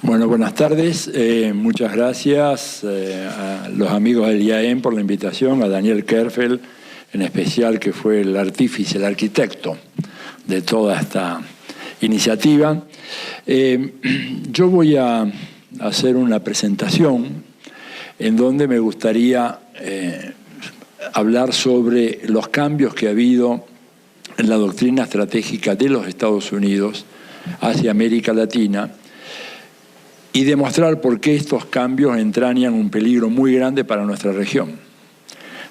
Bueno, buenas tardes. Muchas gracias a los amigos del IAEM por la invitación, a Daniel Kerfel, en especial, que fue el artífice, el arquitecto de toda esta iniciativa. Yo voy a hacer una presentación en donde me gustaría hablar sobre los cambios que ha habido en la doctrina estratégica de los Estados Unidos hacia América Latina y demostrar por qué estos cambios entrañan un peligro muy grande para nuestra región,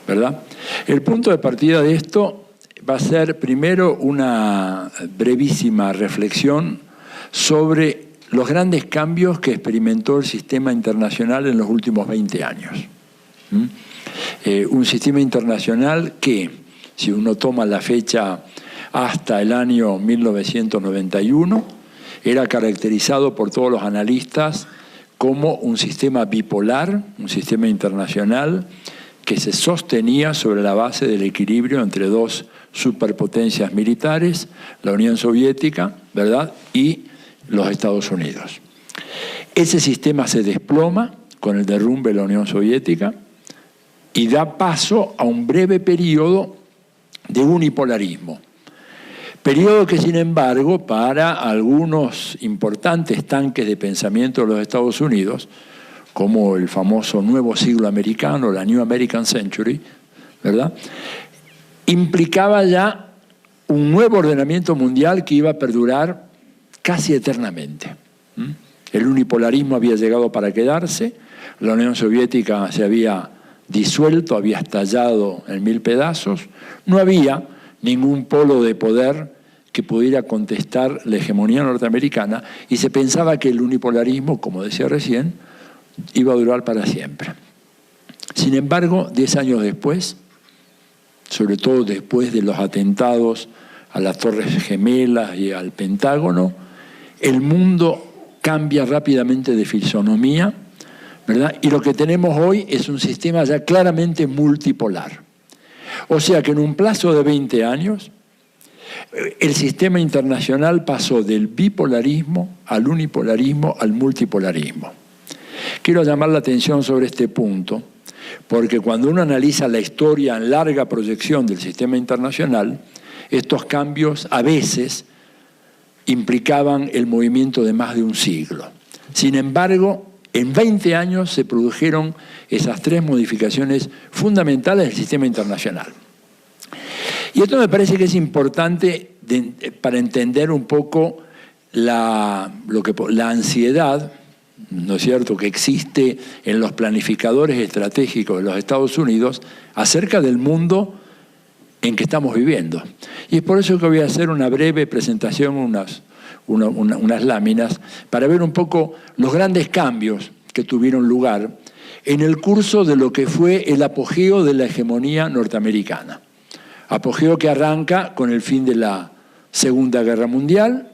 ¿verdad? El punto de partida de esto va a ser primero una brevísima reflexión sobre los grandes cambios que experimentó el sistema internacional en los últimos 20 años. Un sistema internacional que, si uno toma la fecha hasta el año 1991, era caracterizado por todos los analistas como un sistema bipolar, un sistema internacional que se sostenía sobre la base del equilibrio entre dos superpotencias militares, la Unión Soviética, ¿verdad?, y los Estados Unidos. Ese sistema se desploma con el derrumbe de la Unión Soviética y da paso a un breve periodo de unipolarismo. Periodo que, sin embargo, para algunos importantes tanques de pensamiento de los Estados Unidos, como el famoso Nuevo Siglo Americano, la New American Century, ¿verdad?, implicaba ya un nuevo ordenamiento mundial que iba a perdurar casi eternamente. El unipolarismo había llegado para quedarse, la Unión Soviética se había disuelto, había estallado en 1000 pedazos, no había ningún polo de poder que pudiera contestar la hegemonía norteamericana y se pensaba que el unipolarismo, como decía recién, iba a durar para siempre. Sin embargo, 10 años después, sobre todo después de los atentados a las Torres Gemelas y al Pentágono, el mundo cambia rápidamente de fisonomía, ¿verdad? Y lo que tenemos hoy es un sistema ya claramente multipolar. O sea que en un plazo de 20 años, el sistema internacional pasó del bipolarismo al unipolarismo al multipolarismo. Quiero llamar la atención sobre este punto, porque cuando uno analiza la historia en larga proyección del sistema internacional, estos cambios a veces implicaban el movimiento de más de un siglo. Sin embargo, en 20 años se produjeron esas tres modificaciones fundamentales del sistema internacional. Y esto me parece que es importante para entender un poco la ansiedad, ¿no es cierto?, que existe en los planificadores estratégicos de los Estados Unidos acerca del mundo en que estamos viviendo. Y es por eso que voy a hacer una breve presentación, unas láminas, para ver un poco los grandes cambios que tuvieron lugar en el curso de lo que fue el apogeo de la hegemonía norteamericana. Apogeo que arranca con el fin de la Segunda Guerra Mundial,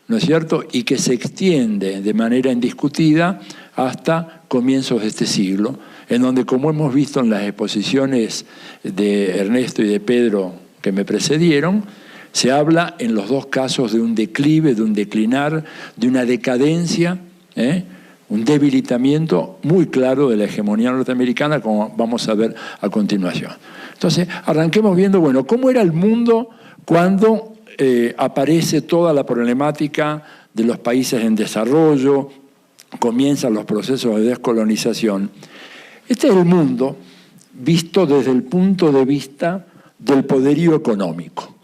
¿no es cierto?, y que se extiende de manera indiscutida hasta comienzos de este siglo, en donde, como hemos visto en las exposiciones de Ernesto y de Pedro que me precedieron, se habla en los dos casos de un declive, de un declinar, de una decadencia, un debilitamiento muy claro de la hegemonía norteamericana, como vamos a ver a continuación. Entonces, arranquemos viendo, bueno, cómo era el mundo cuando aparece toda la problemática de los países en desarrollo, comienzan los procesos de descolonización. Este es el mundo visto desde el punto de vista del poderío económico.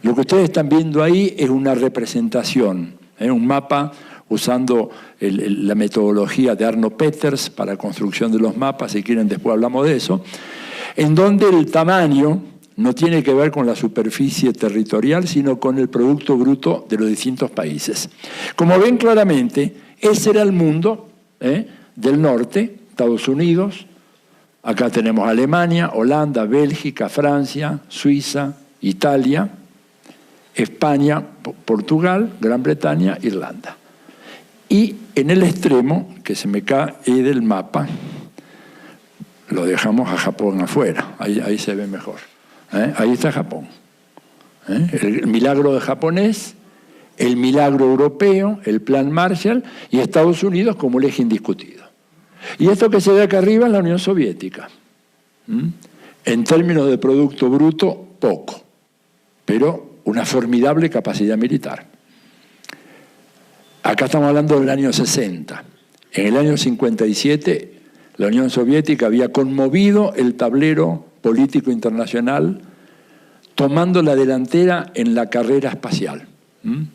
Lo que ustedes están viendo ahí es una representación, un mapa usando la metodología de Arno Peters para construcción de los mapas, si quieren después hablamos de eso, en donde el tamaño no tiene que ver con la superficie territorial, sino con el Producto Bruto de los distintos países. Como ven claramente, ese era el mundo del norte, Estados Unidos, acá tenemos Alemania, Holanda, Bélgica, Francia, Suiza, Italia, España, Portugal, Gran Bretaña, Irlanda. Y en el extremo, que se me cae del mapa, lo dejamos a Japón afuera, ahí se ve mejor. Ahí está Japón. El milagro de japonés el milagro europeo, el plan Marshall, y Estados Unidos como el eje indiscutido. Y esto que se ve acá arriba es la Unión Soviética. En términos de Producto Bruto, poco, pero una formidable capacidad militar. Acá estamos hablando del año 60. En el año 57, la Unión Soviética había conmovido el tablero político internacional, tomando la delantera en la carrera espacial.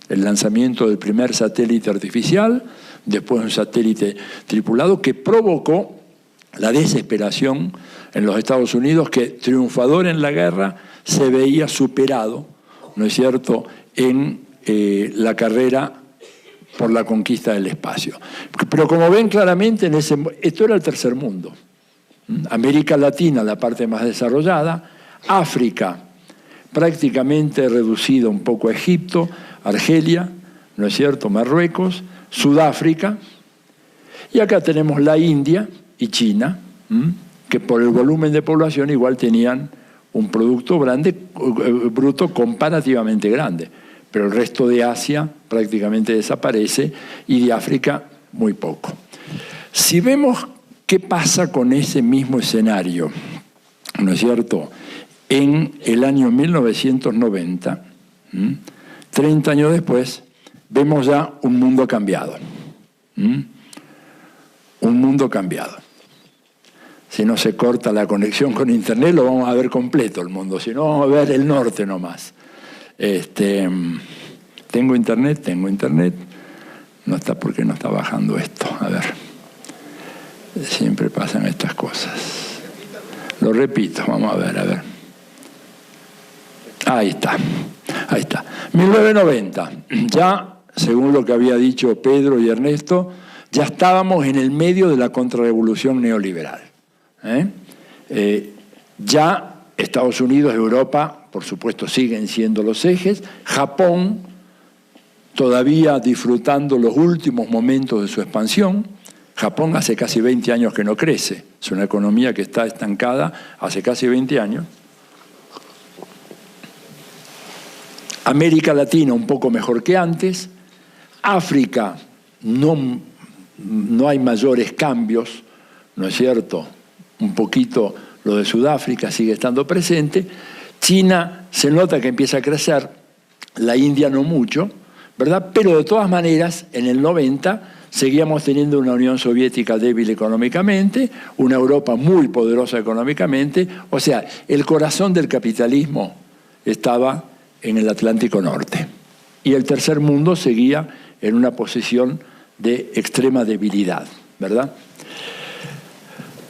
El lanzamiento del primer satélite artificial, después un satélite tripulado que provocó la desesperación en los Estados Unidos, que triunfador en la guerra se veía superado, ¿no es cierto?, en la carrera por la conquista del espacio. Pero como ven claramente, esto era el tercer mundo. América Latina, la parte más desarrollada, África, prácticamente reducido un poco a Egipto, Argelia, ¿no es cierto?, Marruecos, Sudáfrica, y acá tenemos la India y China, que por el volumen de población igual tenían un producto bruto comparativamente grande, pero el resto de Asia prácticamente desaparece y de África muy poco. Si vemos qué pasa con ese mismo escenario, ¿no es cierto?, en el año 1990, 30 años después, vemos ya un mundo cambiado. Un mundo cambiado. Si no se corta la conexión con Internet, lo vamos a ver completo el mundo. Si no, vamos a ver el norte nomás. ¿Tengo Internet? Tengo Internet. No está porque no está bajando esto. A ver. Siempre pasan estas cosas. Lo repito, vamos a ver, a ver. Ahí está. Ahí está. 1990. Ya, según lo que había dicho Pedro y Ernesto, ya estábamos en el medio de la contrarrevolución neoliberal. Ya Estados Unidos, Europa, por supuesto, siguen siendo los ejes. Japón, todavía disfrutando los últimos momentos de su expansión. Japón hace casi 20 años que no crece. Es una economía que está estancada hace casi 20 años. América Latina un poco mejor que antes. África no hay mayores cambios, ¿no es cierto? Un poquito lo de Sudáfrica sigue estando presente. China se nota que empieza a crecer, la India no mucho, ¿verdad? Pero de todas maneras, en el 90 seguíamos teniendo una Unión Soviética débil económicamente, una Europa muy poderosa económicamente, o sea, el corazón del capitalismo estaba en el Atlántico Norte. Y el tercer mundo seguía en una posición de extrema debilidad, ¿verdad?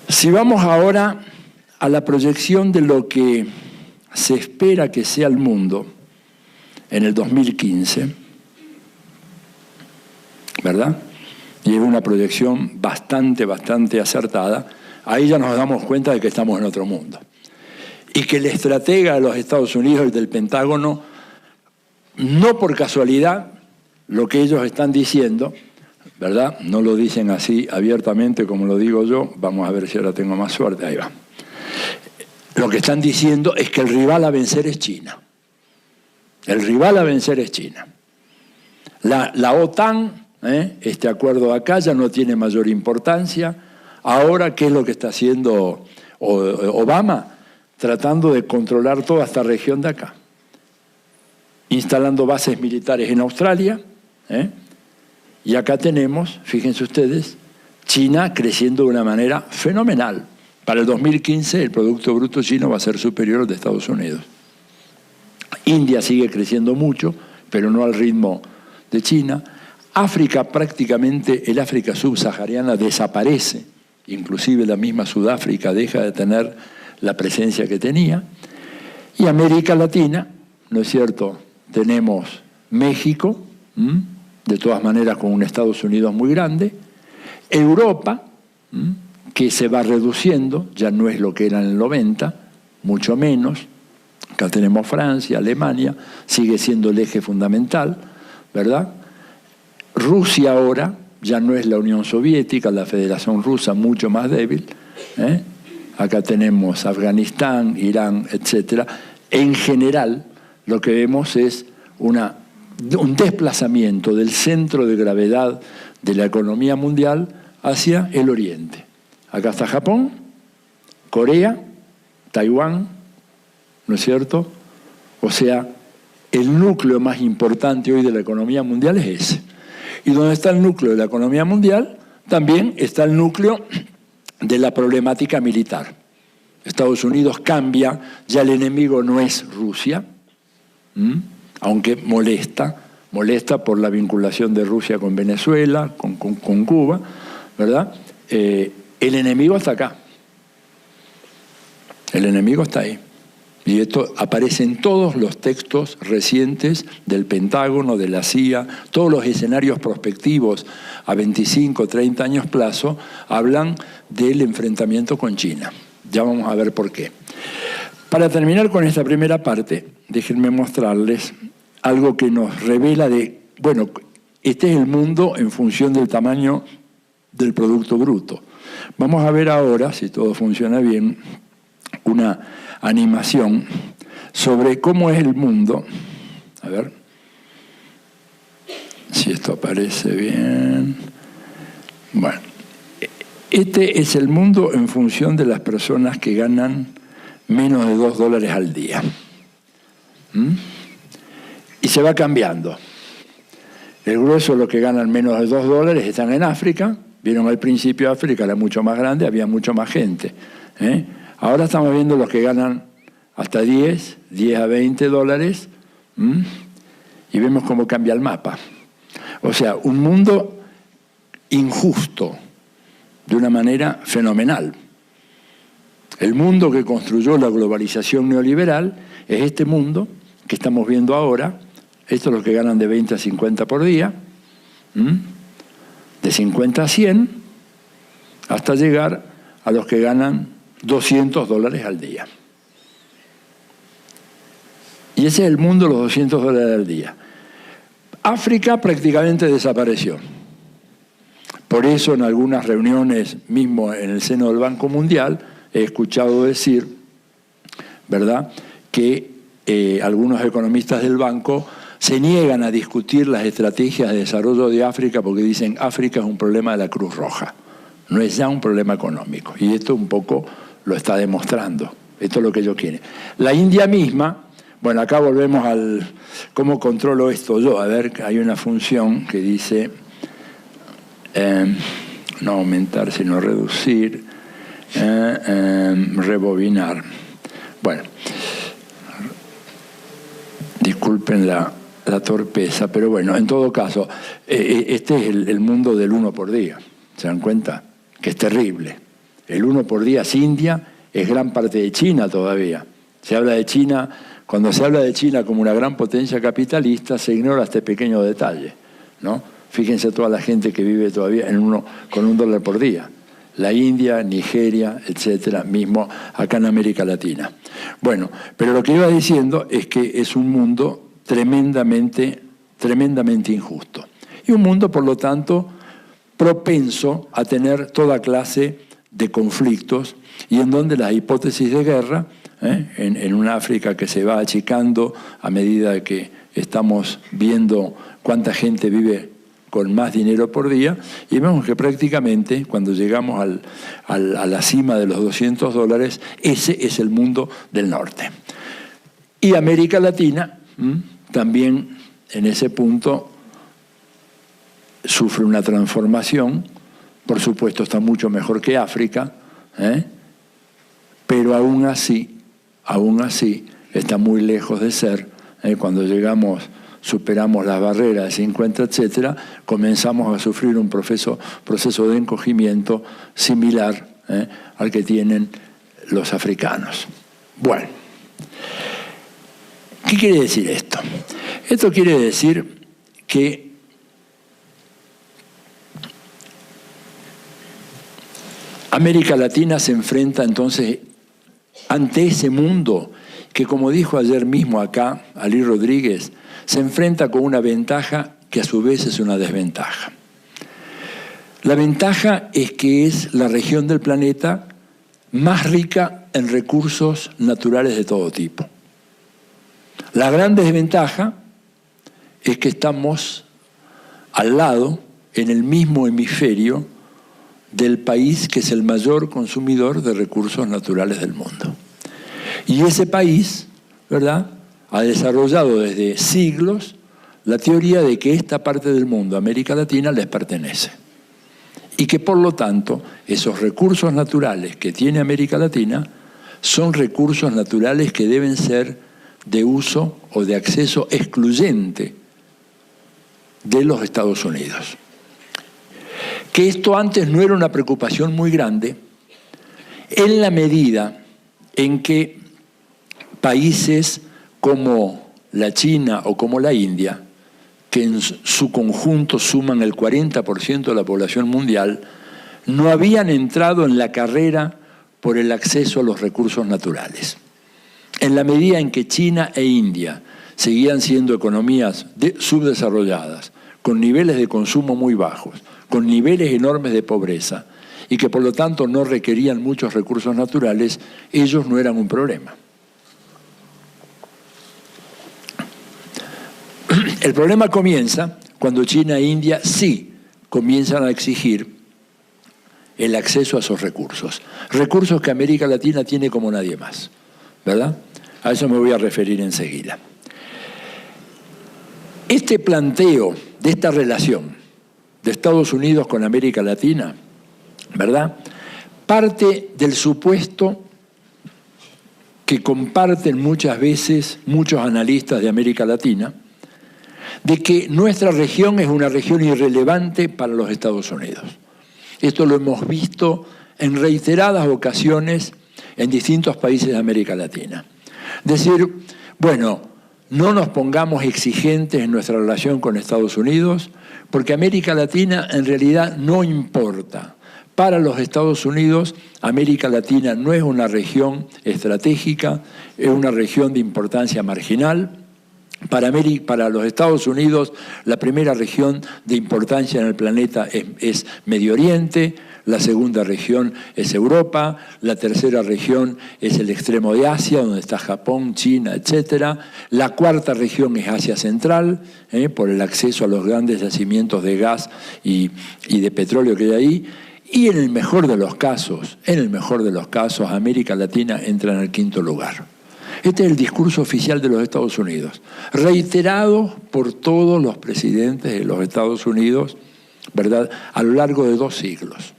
Si vamos ahora a la proyección de lo que se espera que sea el mundo en el 2015, ¿verdad? Y es una proyección bastante acertada. Ahí ya nos damos cuenta de que estamos en otro mundo. Y que el estratega de los Estados Unidos y del Pentágono, no por casualidad, lo que ellos están diciendo, ¿verdad? No lo dicen así abiertamente como lo digo yo. Vamos a ver si ahora tengo más suerte. Ahí va. Lo que están diciendo es que el rival a vencer es China. El rival a vencer es China. La OTAN, este acuerdo acá ya no tiene mayor importancia. Ahora, ¿qué es lo que está haciendo Obama? Tratando de controlar toda esta región de acá. Instalando bases militares en Australia, y acá tenemos, fíjense ustedes, China creciendo de una manera fenomenal. Para el 2015 el Producto Bruto chino va a ser superior al de Estados Unidos. India sigue creciendo mucho, pero no al ritmo de China. África prácticamente, el África subsahariana desaparece, inclusive la misma Sudáfrica deja de tener la presencia que tenía. Y América Latina, ¿no es cierto? Tenemos México, de todas maneras con un Estados Unidos muy grande, Europa, que se va reduciendo, ya no es lo que era en el 90, mucho menos. Acá tenemos Francia, Alemania, sigue siendo el eje fundamental, ¿verdad? Rusia ahora ya no es la Unión Soviética, la Federación Rusa mucho más débil. Acá tenemos Afganistán, Irán, etc. En general, lo que vemos es una un desplazamiento del centro de gravedad de la economía mundial hacia el oriente. Acá está Japón, Corea, Taiwán, ¿no es cierto? O sea, el núcleo más importante hoy de la economía mundial es ese. Y donde está el núcleo de la economía mundial, también está el núcleo de la problemática militar. Estados Unidos cambia, ya el enemigo no es Rusia, aunque molesta por la vinculación de Rusia con Venezuela, con Cuba, ¿verdad? El enemigo está acá. El enemigo está ahí. Y esto aparece en todos los textos recientes del Pentágono, de la CIA, todos los escenarios prospectivos a 25, 30 años plazo hablan del enfrentamiento con China. Ya vamos a ver por qué. Para terminar con esta primera parte, déjenme mostrarles algo que nos revela bueno, este es el mundo en función del tamaño del Producto Bruto. Vamos a ver ahora, si todo funciona bien, una animación sobre cómo es el mundo. A ver si esto aparece bien. Bueno, este es el mundo en función de las personas que ganan menos de $2 al día. Y se va cambiando. El grueso de los que ganan menos de $2 están en África. Vieron al principio África era mucho más grande, había mucho más gente. Ahora estamos viendo los que ganan hasta 10 a $20, y vemos cómo cambia el mapa. O sea, un mundo injusto, de una manera fenomenal. El mundo que construyó la globalización neoliberal es este mundo que estamos viendo ahora. Estos los que ganan de 20 a 50 por día, de 50 a 100, hasta llegar a los que ganan $200 al día. Y ese es el mundo de los $200 al día. África prácticamente desapareció. Por eso en algunas reuniones, mismo en el seno del Banco Mundial, he escuchado decir, ¿verdad?, que algunos economistas del banco se niegan a discutir las estrategias de desarrollo de África porque dicen África es un problema de la Cruz Roja, no es ya un problema económico. Y esto un poco lo está demostrando. Esto es lo que ellos quieren. La India misma, bueno, acá volvemos al cómo controlo esto yo. A ver, hay una función que dice no aumentar, sino reducir, rebobinar. Bueno, disculpen la torpeza, pero bueno, en todo caso, este es el mundo del 1 por día. ¿Se dan cuenta? Que es terrible. El 1 por día es India, es gran parte de China todavía. Se habla de China, cuando se habla de China como una gran potencia capitalista, se ignora este pequeño detalle, ¿no? Fíjense toda la gente que vive todavía con $1 por día. La India, Nigeria, etcétera, mismo acá en América Latina. Bueno, pero lo que iba diciendo es que es un mundo tremendamente injusto. Y un mundo, por lo tanto, propenso a tener toda clase de conflictos y en donde las hipótesis de guerra, en una África que se va achicando a medida que estamos viendo cuánta gente vive con más dinero por día, y vemos que prácticamente cuando llegamos a la cima de los $200, ese es el mundo del norte. Y América Latina también en ese punto sufre una transformación, por supuesto está mucho mejor que África, pero aún así está muy lejos de ser, cuando superamos las barreras de 50, etcétera, comenzamos a sufrir un proceso de encogimiento similar al que tienen los africanos. Bueno, ¿qué quiere decir esto? Esto quiere decir que América Latina se enfrenta entonces ante ese mundo que, como dijo ayer mismo acá Ali Rodríguez, se enfrenta con una ventaja que a su vez es una desventaja. La ventaja es que es la región del planeta más rica en recursos naturales de todo tipo. La gran desventaja es que estamos al lado, en el mismo hemisferio, del país que es el mayor consumidor de recursos naturales del mundo. Y ese país, ¿verdad?, ha desarrollado desde siglos la teoría de que esta parte del mundo, América Latina, les pertenece. Y que por lo tanto, esos recursos naturales que tiene América Latina son recursos naturales que deben ser de uso o de acceso excluyente de los Estados Unidos. Que esto antes no era una preocupación muy grande, en la medida en que países como la China o como la India, que en su conjunto suman el 40% de la población mundial, no habían entrado en la carrera por el acceso a los recursos naturales. En la medida en que China e India seguían siendo economías subdesarrolladas, con niveles de consumo muy bajos, con niveles enormes de pobreza, y que por lo tanto no requerían muchos recursos naturales, ellos no eran un problema. El problema comienza cuando China e India sí comienzan a exigir el acceso a esos recursos. Recursos que América Latina tiene como nadie más, ¿verdad? A eso me voy a referir enseguida. Este planteo de esta relación de Estados Unidos con América Latina, ¿verdad?, parte del supuesto que comparten muchas veces muchos analistas de América Latina, de que nuestra región es una región irrelevante para los Estados Unidos. Esto lo hemos visto en reiteradas ocasiones en distintos países de América Latina. Decir, bueno, no nos pongamos exigentes en nuestra relación con Estados Unidos, porque América Latina en realidad no importa. Para los Estados Unidos, América Latina no es una región estratégica, es una región de importancia marginal. Para los Estados Unidos, la primera región de importancia en el planeta es Medio Oriente, la segunda región es Europa, la tercera región es el extremo de Asia, donde está Japón, China, etc. La cuarta región es Asia Central, por el acceso a los grandes yacimientos de gas y de petróleo que hay ahí. Y en el mejor de los casos, América Latina entra en el quinto lugar. Este es el discurso oficial de los Estados Unidos, reiterado por todos los presidentes de los Estados Unidos, ¿verdad?, a lo largo de 2 siglos.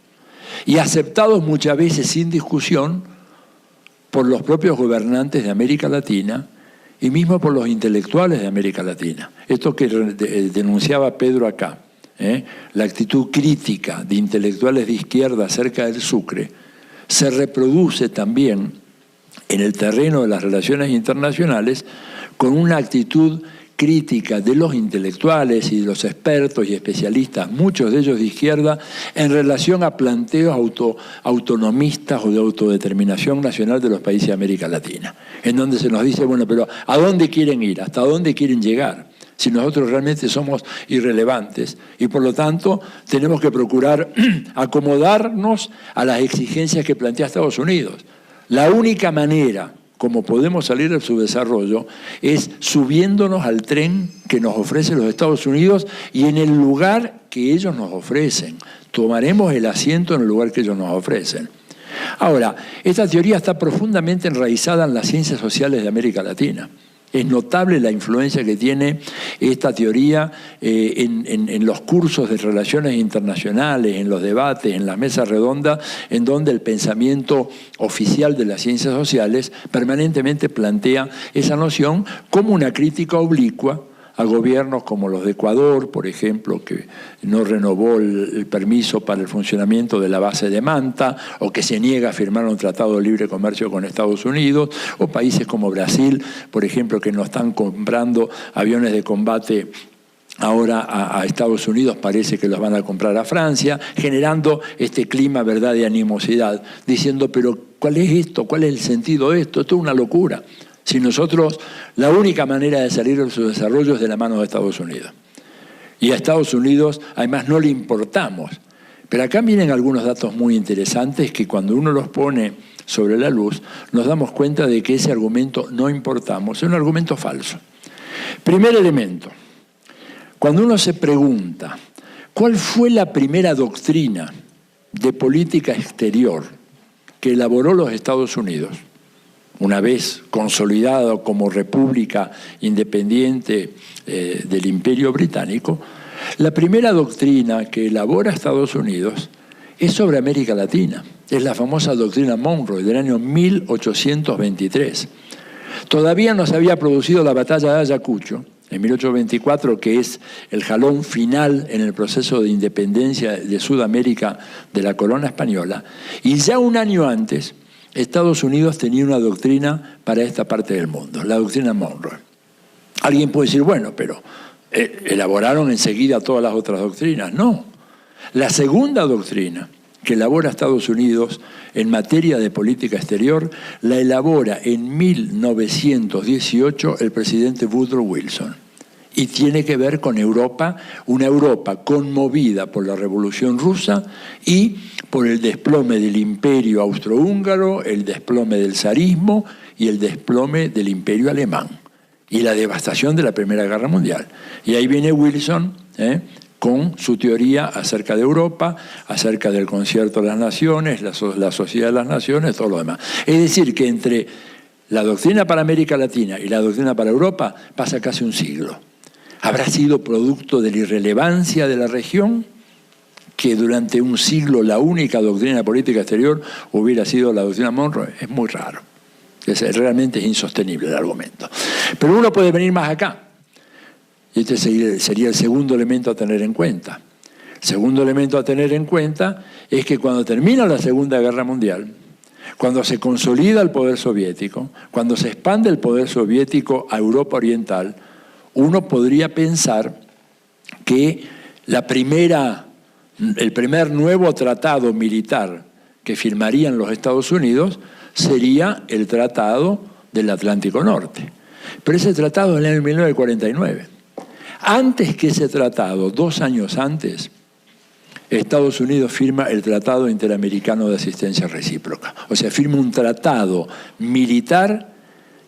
Y aceptados muchas veces sin discusión por los propios gobernantes de América Latina y mismo por los intelectuales de América Latina. Esto que denunciaba Pedro acá, la actitud crítica de intelectuales de izquierda acerca del Sucre, se reproduce también en el terreno de las relaciones internacionales con una actitud crítica de los intelectuales y de los expertos y especialistas, muchos de ellos de izquierda, en relación a planteos autonomistas o de autodeterminación nacional de los países de América Latina, en donde se nos dice, bueno, pero ¿a dónde quieren ir? ¿Hasta dónde quieren llegar? Si nosotros realmente somos irrelevantes y por lo tanto tenemos que procurar acomodarnos a las exigencias que plantea Estados Unidos. La única manera como podemos salir del subdesarrollo es subiéndonos al tren que nos ofrecen los Estados Unidos y en el lugar que ellos nos ofrecen. Tomaremos el asiento en el lugar que ellos nos ofrecen. Ahora, esta teoría está profundamente enraizada en las ciencias sociales de América Latina. Es notable la influencia que tiene esta teoría en los cursos de relaciones internacionales, en los debates, en las mesas redondas, en donde el pensamiento oficial de las ciencias sociales permanentemente plantea esa noción como una crítica oblicua a gobiernos como los de Ecuador, por ejemplo, que no renovó el permiso para el funcionamiento de la base de Manta, o que se niega a firmar un tratado de libre comercio con Estados Unidos, o países como Brasil, por ejemplo, que no están comprando aviones de combate ahora a Estados Unidos, parece que los van a comprar a Francia, generando este clima, ¿verdad?, de animosidad, diciendo, pero ¿cuál es esto? ¿Cuál es el sentido de esto? Esto es una locura. Si nosotros, la única manera de salir de su desarrollo es de la mano de Estados Unidos. Y a Estados Unidos, además, no le importamos. Pero acá vienen algunos datos muy interesantes que cuando uno los pone sobre la luz, nos damos cuenta de que ese argumento no importamos. Es un argumento falso. Primer elemento. Cuando uno se pregunta, ¿cuál fue la primera doctrina de política exterior que elaboró los Estados Unidos, una vez consolidado como república independiente del Imperio Británico? La primera doctrina que elabora Estados Unidos es sobre América Latina. Es la famosa doctrina Monroe del año 1823. Todavía no se había producido la batalla de Ayacucho, en 1824, que es el jalón final en el proceso de independencia de Sudamérica de la corona española, y ya un año antes Estados Unidos tenía una doctrina para esta parte del mundo, la doctrina Monroe. Alguien puede decir, bueno, pero elaboraron enseguida todas las otras doctrinas. No, la segunda doctrina que elabora Estados Unidos en materia de política exterior la elabora en 1918 el presidente Woodrow Wilson. Y tiene que ver con Europa, una Europa conmovida por la Revolución Rusa y por el desplome del Imperio Austrohúngaro, el desplome del zarismo y el desplome del Imperio Alemán y la devastación de la Primera Guerra Mundial. Y ahí viene Wilson con su teoría acerca de Europa, acerca del concierto de las naciones, la sociedad de las naciones, todo lo demás. Es decir, que entre la doctrina para América Latina y la doctrina para Europa pasa casi un siglo. ¿Habrá sido producto de la irrelevancia de la región? Que durante un siglo la única doctrina política exterior hubiera sido la doctrina Monroe. Es muy raro. Realmente es insostenible el argumento. Pero uno puede venir más acá. Y este sería el segundo elemento a tener en cuenta. El segundo elemento a tener en cuenta es que cuando termina la Segunda Guerra Mundial, cuando se consolida el poder soviético, cuando se expande el poder soviético a Europa Oriental, uno podría pensar que el primer nuevo tratado militar que firmarían los Estados Unidos sería el Tratado del Atlántico Norte. Pero ese tratado es en el año 1949. Antes que ese tratado, 2 años antes, Estados Unidos firma el Tratado Interamericano de Asistencia Recíproca. O sea, firma un tratado militar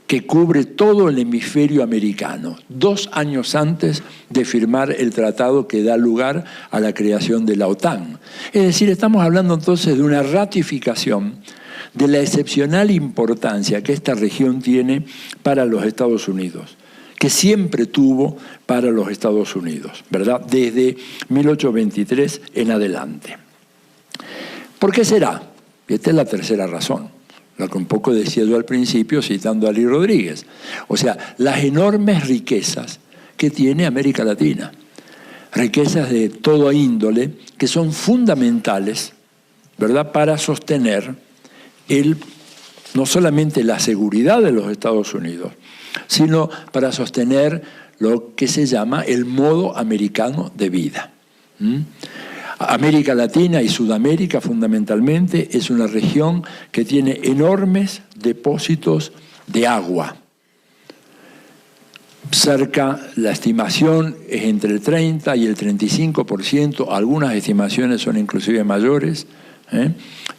que cubre todo el hemisferio americano, 2 años antes de firmar el tratado que da lugar a la creación de la OTAN. Es decir, estamos hablando entonces de una ratificación de la excepcional importancia que esta región tiene para los Estados Unidos, que siempre tuvo para los Estados Unidos, ¿verdad? Desde 1823 en adelante. ¿Por qué será? Esta es la tercera razón, lo que un poco decía yo al principio citando a Ali Rodríguez. O sea, las enormes riquezas que tiene América Latina, riquezas de toda índole que son fundamentales, ¿verdad?, para sostener no solamente la seguridad de los Estados Unidos, sino para sostener lo que se llama el modo americano de vida. América Latina y Sudamérica fundamentalmente es una región que tiene enormes depósitos de agua. La estimación es entre el 30 y el 35%, algunas estimaciones son inclusive mayores,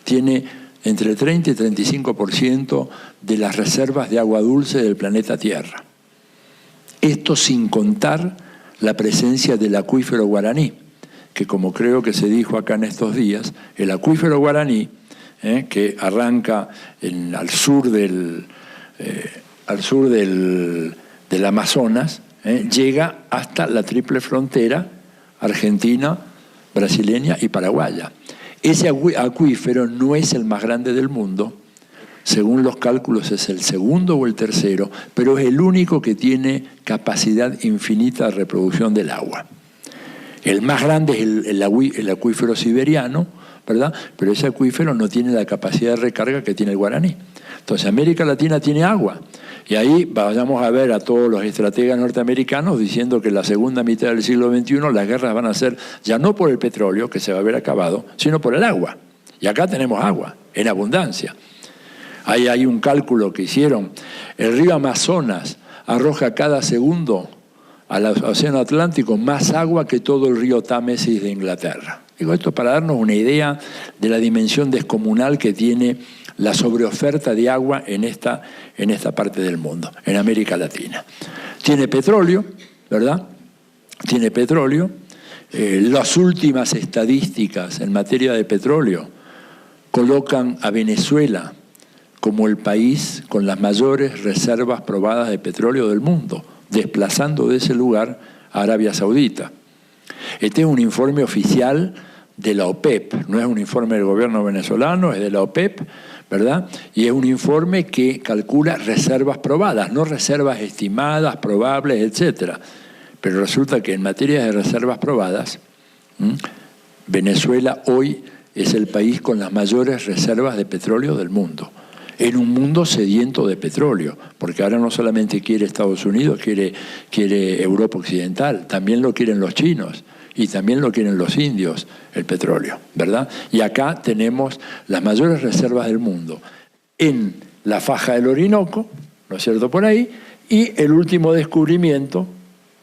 tiene entre el 30 y 35% de las reservas de agua dulce del planeta Tierra. Esto sin contar la presencia del acuífero guaraní, que como creo que se dijo acá en estos días, el acuífero guaraní, que arranca al sur del Amazonas, llega hasta la triple frontera argentina, brasileña y paraguaya. Ese acuífero no es el más grande del mundo, según los cálculos es el segundo o el tercero, pero es el único que tiene capacidad infinita de reproducción del agua. El más grande es el acuífero siberiano, ¿verdad? Pero ese acuífero no tiene la capacidad de recarga que tiene el guaraní. Entonces América Latina tiene agua. Y ahí vayamos a ver a todos los estrategas norteamericanos diciendo que en la segunda mitad del siglo XXI las guerras van a ser ya no por el petróleo, que se va a ver acabado, sino por el agua. Y acá tenemos agua, en abundancia. Ahí hay un cálculo que hicieron. El río Amazonas arroja cada segundo al Océano Atlántico más agua que todo el río Támesis de Inglaterra. Digo esto para darnos una idea de la dimensión descomunal que tiene la sobreoferta de agua en esta parte del mundo, en América Latina. Tiene petróleo, ¿verdad? tiene petróleo. Las últimas estadísticas en materia de petróleo colocan a Venezuela como el país con las mayores reservas probadas de petróleo del mundo, desplazando de ese lugar a Arabia Saudita. Este es un informe oficial de la OPEP, no es un informe del gobierno venezolano, es de la OPEP, ¿verdad? Y es un informe que calcula reservas probadas, no reservas estimadas, probables, etcétera. Pero resulta que en materia de reservas probadas, Venezuela hoy es el país con las mayores reservas de petróleo del mundo. En un mundo sediento de petróleo, porque ahora no solamente quiere Estados Unidos, quiere Europa Occidental, también lo quieren los chinos y también lo quieren los indios, el petróleo, ¿verdad? Y acá tenemos las mayores reservas del mundo en la faja del Orinoco, ¿no es cierto?, por ahí, y el último descubrimiento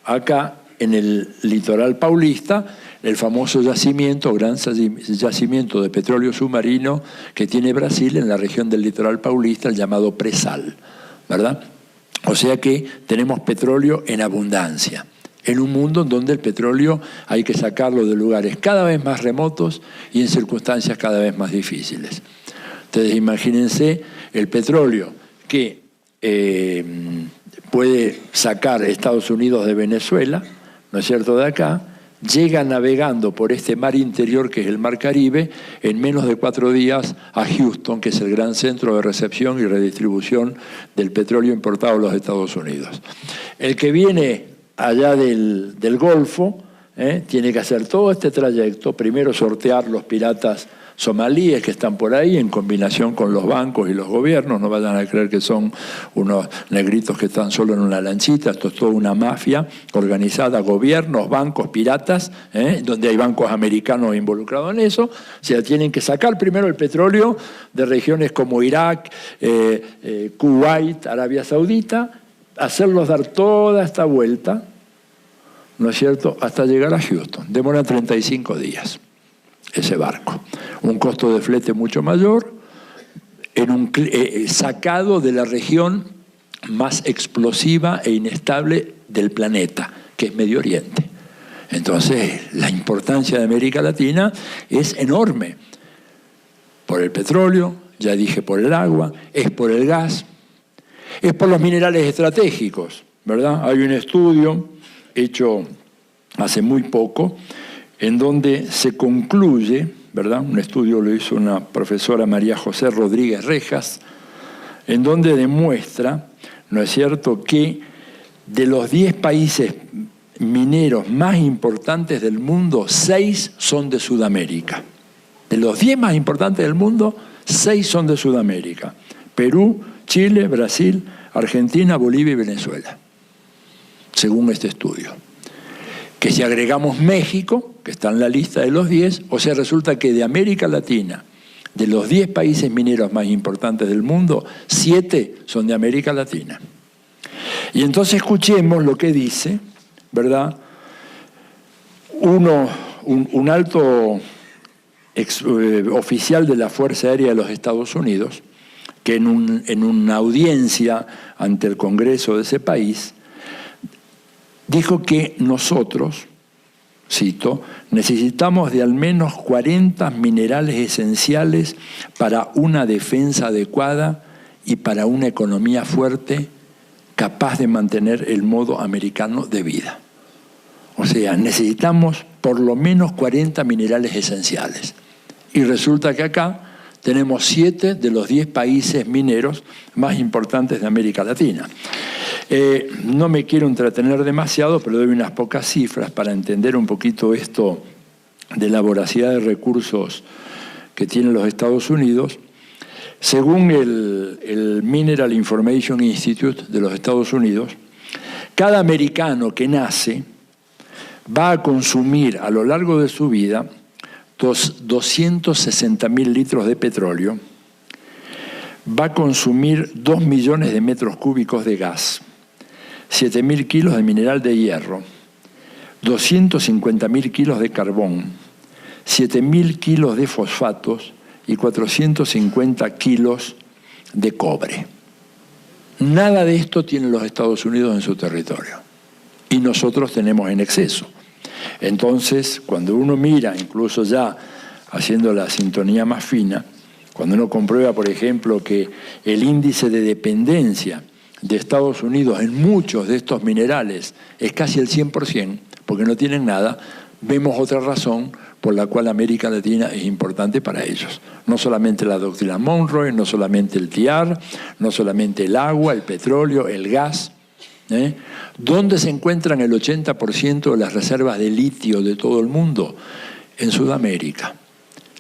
acá en el litoral paulista, el famoso yacimiento, gran yacimiento de petróleo submarino que tiene Brasil en la región del litoral paulista, el llamado Presal, ¿verdad? O sea que tenemos petróleo en abundancia, en un mundo en donde el petróleo hay que sacarlo de lugares cada vez más remotos y en circunstancias cada vez más difíciles. Entonces imagínense el petróleo que puede sacar Estados Unidos de Venezuela, ¿no es cierto?, de acá, llega navegando por este mar interior que es el Mar Caribe en menos de 4 días a Houston, que es el gran centro de recepción y redistribución del petróleo importado a los Estados Unidos. El que viene allá del Golfo tiene que hacer todo este trayecto, primero sortear los piratas somalíes que están por ahí en combinación con los bancos y los gobiernos. No vayan a creer que son unos negritos que están solo en una lanchita. Esto es toda una mafia organizada, gobiernos, bancos, piratas, donde hay bancos americanos involucrados en eso. O sea, tienen que sacar primero el petróleo de regiones como Irak, Kuwait, Arabia Saudita, hacerlos dar toda esta vuelta, ¿no es cierto?, hasta llegar a Houston. Demora 35 días ese barco. Un costo de flete mucho mayor, sacado de la región más explosiva e inestable del planeta, que es Medio Oriente. Entonces, la importancia de América Latina es enorme. Por el petróleo, ya dije por el agua, es por el gas, es por los minerales estratégicos, ¿verdad? Hay un estudio hecho hace muy poco en donde se concluye, ¿verdad?, un estudio lo hizo una profesora María José Rodríguez Rejas, en donde demuestra, ¿no es cierto?, que de los 10 países mineros más importantes del mundo, 6 son de Sudamérica. De los 10 más importantes del mundo, 6 son de Sudamérica. Perú, Chile, Brasil, Argentina, Bolivia y Venezuela, según este estudio. Que si agregamos México, que está en la lista de los 10, o sea, resulta que de América Latina, de los 10 países mineros más importantes del mundo, 7 son de América Latina. Y entonces escuchemos lo que dice, ¿verdad?, un alto oficial de la Fuerza Aérea de los Estados Unidos, que en una audiencia ante el Congreso de ese país, dijo que nosotros, cito, necesitamos de al menos 40 minerales esenciales para una defensa adecuada y para una economía fuerte capaz de mantener el modo americano de vida. O sea, necesitamos por lo menos 40 minerales esenciales. Y resulta que acá tenemos 7 de los 10 países mineros más importantes de América Latina. No me quiero entretener demasiado, pero doy unas pocas cifras para entender un poquito esto de la voracidad de recursos que tienen los Estados Unidos. Según el Mineral Information Institute de los Estados Unidos, cada americano que nace va a consumir a lo largo de su vida 260.000 litros de petróleo, va a consumir 2 millones de metros cúbicos de gas, 7.000 kilos de mineral de hierro, 250.000 kilos de carbón, 7.000 kilos de fosfatos y 450 kilos de cobre. Nada de esto tienen los Estados Unidos en su territorio. y nosotros tenemos en exceso. Entonces, cuando uno mira, incluso ya haciendo la sintonía más fina, cuando uno comprueba, por ejemplo, que el índice de dependencia de Estados Unidos en muchos de estos minerales es casi el 100%, porque no tienen nada, vemos otra razón por la cual América Latina es importante para ellos. No solamente la doctrina Monroe, no solamente el TIAR, no solamente el agua, el petróleo, el gas. ¿Dónde se encuentran el 80% de las reservas de litio de todo el mundo? En Sudamérica.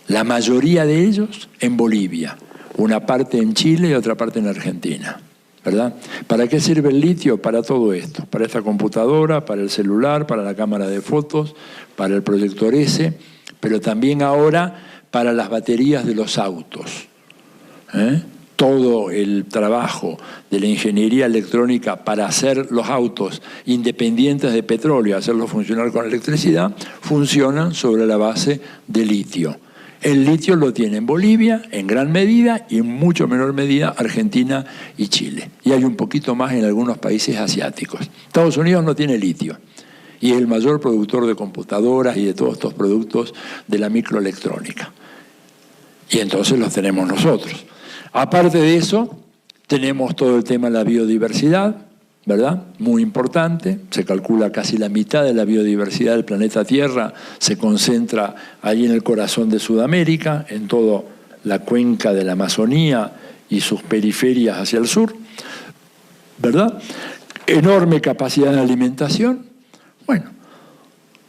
La mayoría de ellos en Bolivia, una parte en Chile y otra parte en Argentina. ¿Verdad? ¿Para qué sirve el litio? Para todo esto, para esta computadora, para el celular, para la cámara de fotos, para el proyector S, pero también ahora para las baterías de los autos. Todo el trabajo de la ingeniería electrónica para hacer los autos independientes de petróleo, hacerlos funcionar con electricidad, funcionan sobre la base de litio. El litio lo tiene en Bolivia, en gran medida, y en mucho menor medida Argentina y Chile. Y hay un poquito más en algunos países asiáticos. Estados Unidos no tiene litio, y es el mayor productor de computadoras y de todos estos productos de la microelectrónica. Y entonces los tenemos nosotros. Aparte de eso, tenemos todo el tema de la biodiversidad, ¿verdad? Muy importante, se calcula casi la mitad de la biodiversidad del planeta Tierra se concentra ahí en el corazón de Sudamérica, en toda la cuenca de la Amazonía y sus periferias hacia el sur, ¿verdad? Enorme capacidad de alimentación. Bueno,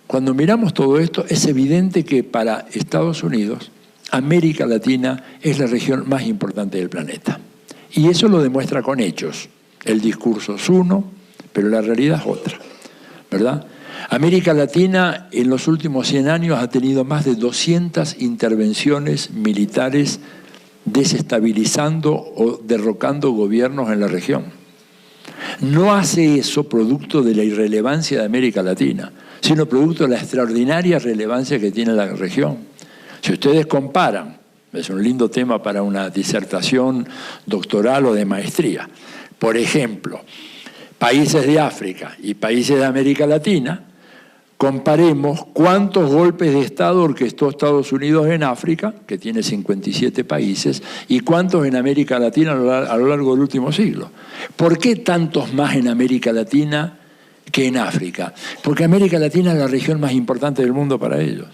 cuando miramos todo esto, es evidente que para Estados Unidos, América Latina es la región más importante del planeta. Y eso lo demuestra con hechos. El discurso es uno, pero la realidad es otra, ¿verdad? América Latina en los últimos 100 años ha tenido más de 200 intervenciones militares desestabilizando o derrocando gobiernos en la región. No hace eso producto de la irrelevancia de América Latina, sino producto de la extraordinaria relevancia que tiene la región. Si ustedes comparan, es un lindo tema para una disertación doctoral o de maestría, por ejemplo, países de África y países de América Latina, comparemos cuántos golpes de Estado orquestó Estados Unidos en África, que tiene 57 países, y cuántos en América Latina a lo largo del último siglo. ¿Por qué tantos más en América Latina que en África? Porque América Latina es la región más importante del mundo para ellos.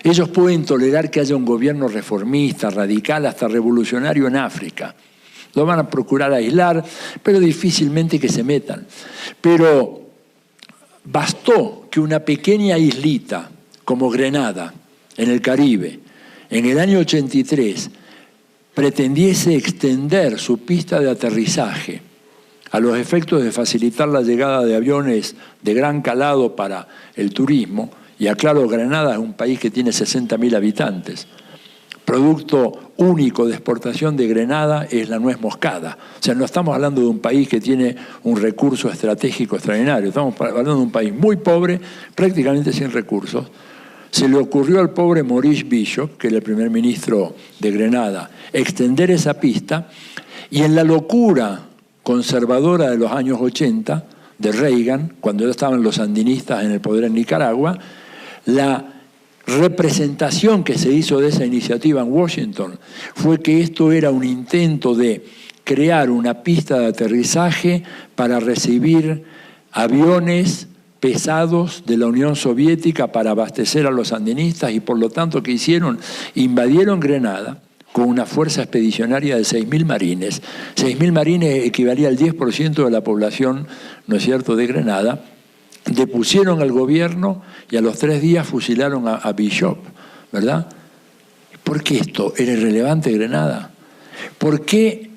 Ellos pueden tolerar que haya un gobierno reformista, radical, hasta revolucionario en África. Lo van a procurar aislar, pero difícilmente que se metan. Pero bastó que una pequeña islita como Grenada, en el Caribe, en el año 83, pretendiese extender su pista de aterrizaje a los efectos de facilitar la llegada de aviones de gran calado para el turismo. Y aclaro, Grenada es un país que tiene 60.000 habitantes. Producto único de exportación de Grenada es la nuez moscada. O sea, no estamos hablando de un país que tiene un recurso estratégico extraordinario. Estamos hablando de un país muy pobre, prácticamente sin recursos. Se le ocurrió al pobre Maurice Bishop, que era el primer ministro de Grenada, extender esa pista, y en la locura conservadora de los años 80, de Reagan, cuando ya estaban los sandinistas en el poder en Nicaragua, la representación que se hizo de esa iniciativa en Washington fue que esto era un intento de crear una pista de aterrizaje para recibir aviones pesados de la Unión Soviética para abastecer a los sandinistas, y por lo tanto, ¿qué hicieron? Invadieron Grenada con una fuerza expedicionaria de 6.000 marines. 6.000 marines equivalía al 10% de la población, ¿no es cierto?, de Grenada. Depusieron al gobierno y a los 3 días fusilaron a Bishop, ¿verdad? ¿Por qué esto era irrelevante Grenada? ¿Por qué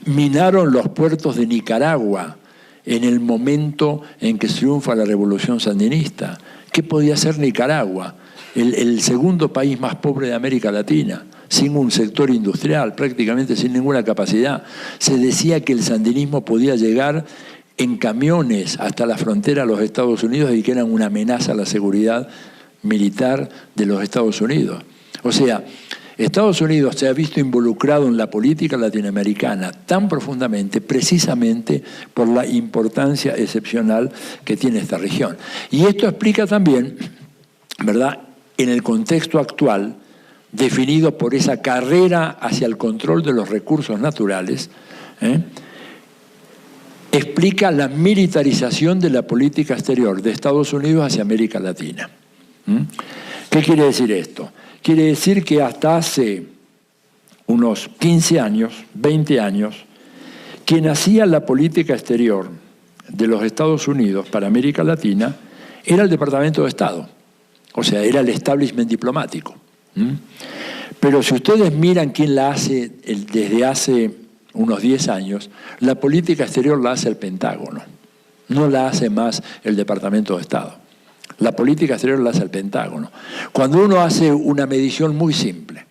minaron los puertos de Nicaragua en el momento en que triunfa la revolución sandinista? ¿Qué podía hacer Nicaragua, el segundo país más pobre de América Latina, sin un sector industrial, prácticamente sin ninguna capacidad? Se decía que el sandinismo podía llegar en camiones hasta la frontera de los Estados Unidos y que eran una amenaza a la seguridad militar de los Estados Unidos. O sea, Estados Unidos se ha visto involucrado en la política latinoamericana tan profundamente, precisamente por la importancia excepcional que tiene esta región. Y esto explica también, ¿verdad?, en el contexto actual, definido por esa carrera hacia el control de los recursos naturales, explica la militarización de la política exterior de Estados Unidos hacia América Latina. ¿Qué quiere decir esto? Quiere decir que hasta hace unos 15 años, 20 años, quien hacía la política exterior de los Estados Unidos para América Latina era el Departamento de Estado, o sea, era el establishment diplomático. Pero si ustedes miran quién la hace desde hace unos 10 años, la política exterior la hace el Pentágono, no la hace más el Departamento de Estado. La política exterior la hace el Pentágono. Cuando uno hace una medición muy simple,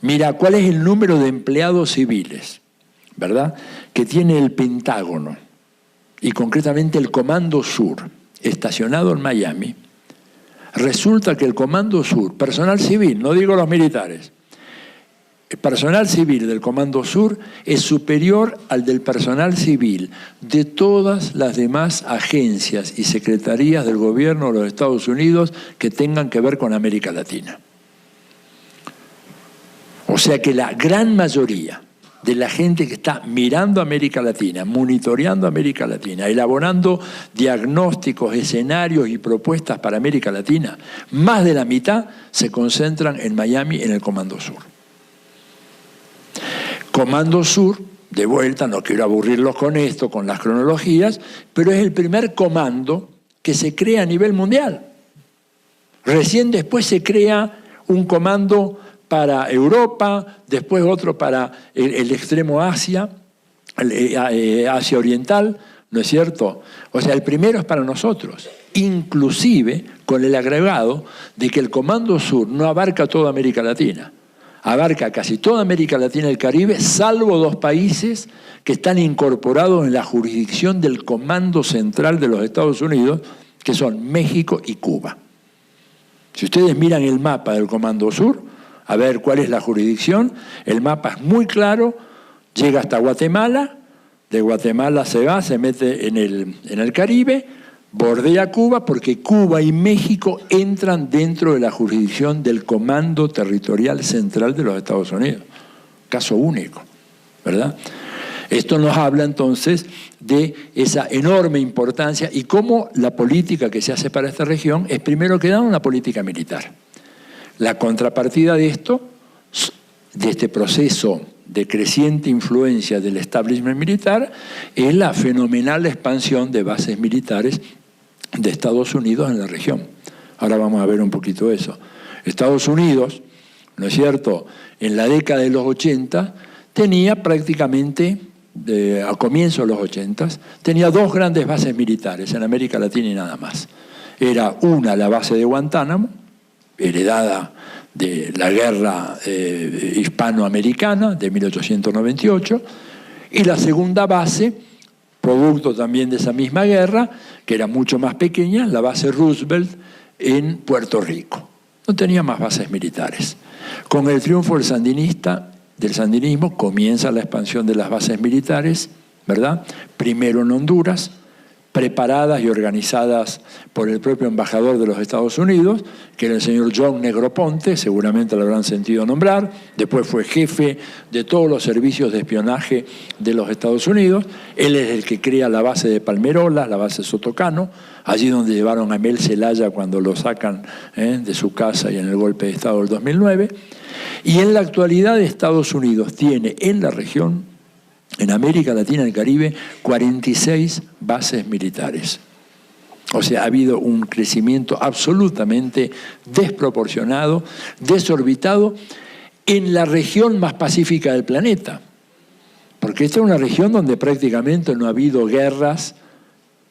mira cuál es el número de empleados civiles, ¿verdad?, que tiene el Pentágono, y concretamente el Comando Sur, estacionado en Miami, resulta que el Comando Sur, personal civil, no digo los militares, el personal civil del Comando Sur es superior al del personal civil de todas las demás agencias y secretarías del gobierno de los Estados Unidos que tengan que ver con América Latina. O sea que la gran mayoría de la gente que está mirando América Latina, monitoreando América Latina, elaborando diagnósticos, escenarios y propuestas para América Latina, más de la mitad se concentran en Miami, en el Comando Sur. Comando Sur, de vuelta, no quiero aburrirlos con esto, con las cronologías, pero es el primer comando que se crea a nivel mundial. Recién después se crea un comando para Europa, después otro para el extremo Asia, Asia Oriental, ¿no es cierto? O sea, el primero es para nosotros, inclusive con el agregado de que el Comando Sur no abarca toda América Latina. Abarca casi toda América Latina y el Caribe, salvo 2 países que están incorporados en la jurisdicción del Comando Central de los Estados Unidos, que son México y Cuba. Si ustedes miran el mapa del Comando Sur, a ver cuál es la jurisdicción, el mapa es muy claro, llega hasta Guatemala, de Guatemala se va, se mete en el Caribe, bordea Cuba, porque Cuba y México entran dentro de la jurisdicción del Comando Territorial Central de los Estados Unidos. Caso único, ¿verdad? Esto nos habla entonces de esa enorme importancia y cómo la política que se hace para esta región es primero que nada una política militar. La contrapartida de esto, de este proceso de creciente influencia del establishment militar, es la fenomenal expansión de bases militares de Estados Unidos en la región. Ahora vamos a ver un poquito eso. Estados Unidos, ¿no es cierto?, en la década de los 80 tenía prácticamente, a comienzos de los 80, tenía 2 grandes bases militares en América Latina y nada más. Era una, la base de Guantánamo, heredada de la guerra hispanoamericana de 1898, y la segunda base, producto también de esa misma guerra, que era mucho más pequeña, la base Roosevelt en Puerto Rico. No tenía más bases militares. Con el triunfo del sandinismo comienza la expansión de las bases militares, ¿verdad? Primero en Honduras, preparadas y organizadas por el propio embajador de los Estados Unidos, que era el señor John Negroponte, seguramente lo habrán sentido nombrar. Después fue jefe de todos los servicios de espionaje de los Estados Unidos. Él es el que crea la base de Palmerolas, la base Sotocano, allí donde llevaron a Mel Zelaya cuando lo sacan de su casa y en el golpe de Estado del 2009. Y en la actualidad Estados Unidos tiene en la región, en América Latina y el Caribe, 46 bases militares. O sea, ha habido un crecimiento absolutamente desproporcionado, desorbitado, en la región más pacífica del planeta. Porque esta es una región donde prácticamente no ha habido guerras,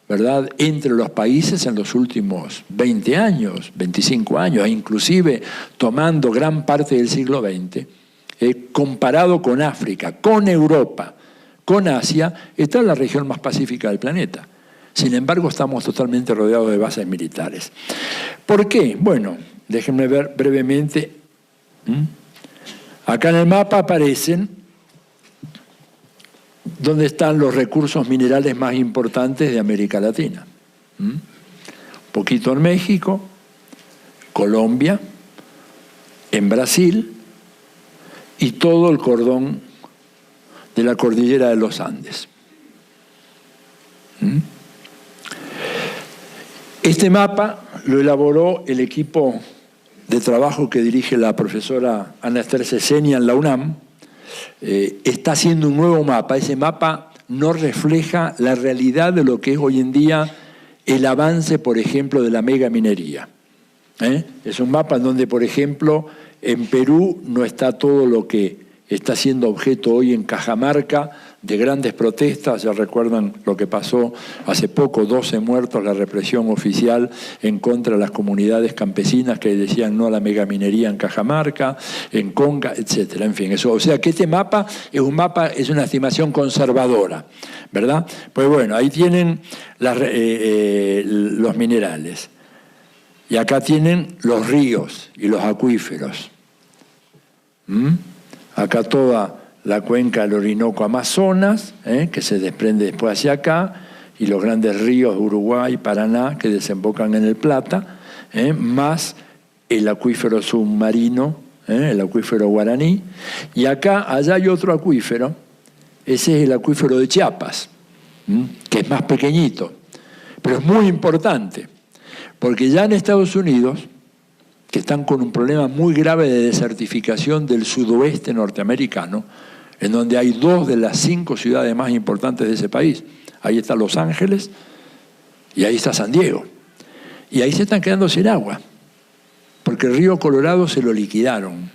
¿verdad?, entre los países en los últimos 20 años, 25 años, e inclusive tomando gran parte del siglo XX, comparado con África, con Europa, con Asia, esta es la región más pacífica del planeta. Sin embargo, estamos totalmente rodeados de bases militares. ¿Por qué? Bueno, déjenme ver brevemente. Acá en el mapa aparecen dónde están los recursos minerales más importantes de América Latina. Un poquito en México, Colombia, en Brasil y todo el cordón de la cordillera de los Andes. Este mapa lo elaboró el equipo de trabajo que dirige la profesora Ana Esther Cesenia en la UNAM. Está haciendo un nuevo mapa. Ese mapa no refleja la realidad de lo que es hoy en día el avance, por ejemplo, de la megaminería. Es un mapa en donde, por ejemplo, en Perú no está todo lo que está siendo objeto hoy en Cajamarca de grandes protestas. Ya recuerdan lo que pasó hace poco, 12 muertos, la represión oficial en contra de las comunidades campesinas que decían no a la megaminería en Cajamarca, en Conga, etcétera. En fin, eso. O sea que este mapa es una estimación conservadora, ¿verdad? Pues bueno, ahí tienen los minerales. Y acá tienen los ríos y los acuíferos. Acá toda la cuenca del Orinoco Amazonas, que se desprende después hacia acá, y los grandes ríos Uruguay, Paraná, que desembocan en el Plata, más el acuífero submarino, el acuífero Guaraní. Y allá hay otro acuífero, ese es el acuífero de Chiapas, que es más pequeñito, pero es muy importante, porque ya en Estados Unidos, que están con un problema muy grave de desertificación del sudoeste norteamericano, en donde hay 2 de las 5 ciudades más importantes de ese país. Ahí está Los Ángeles y ahí está San Diego. Y ahí se están quedando sin agua, porque el río Colorado se lo liquidaron,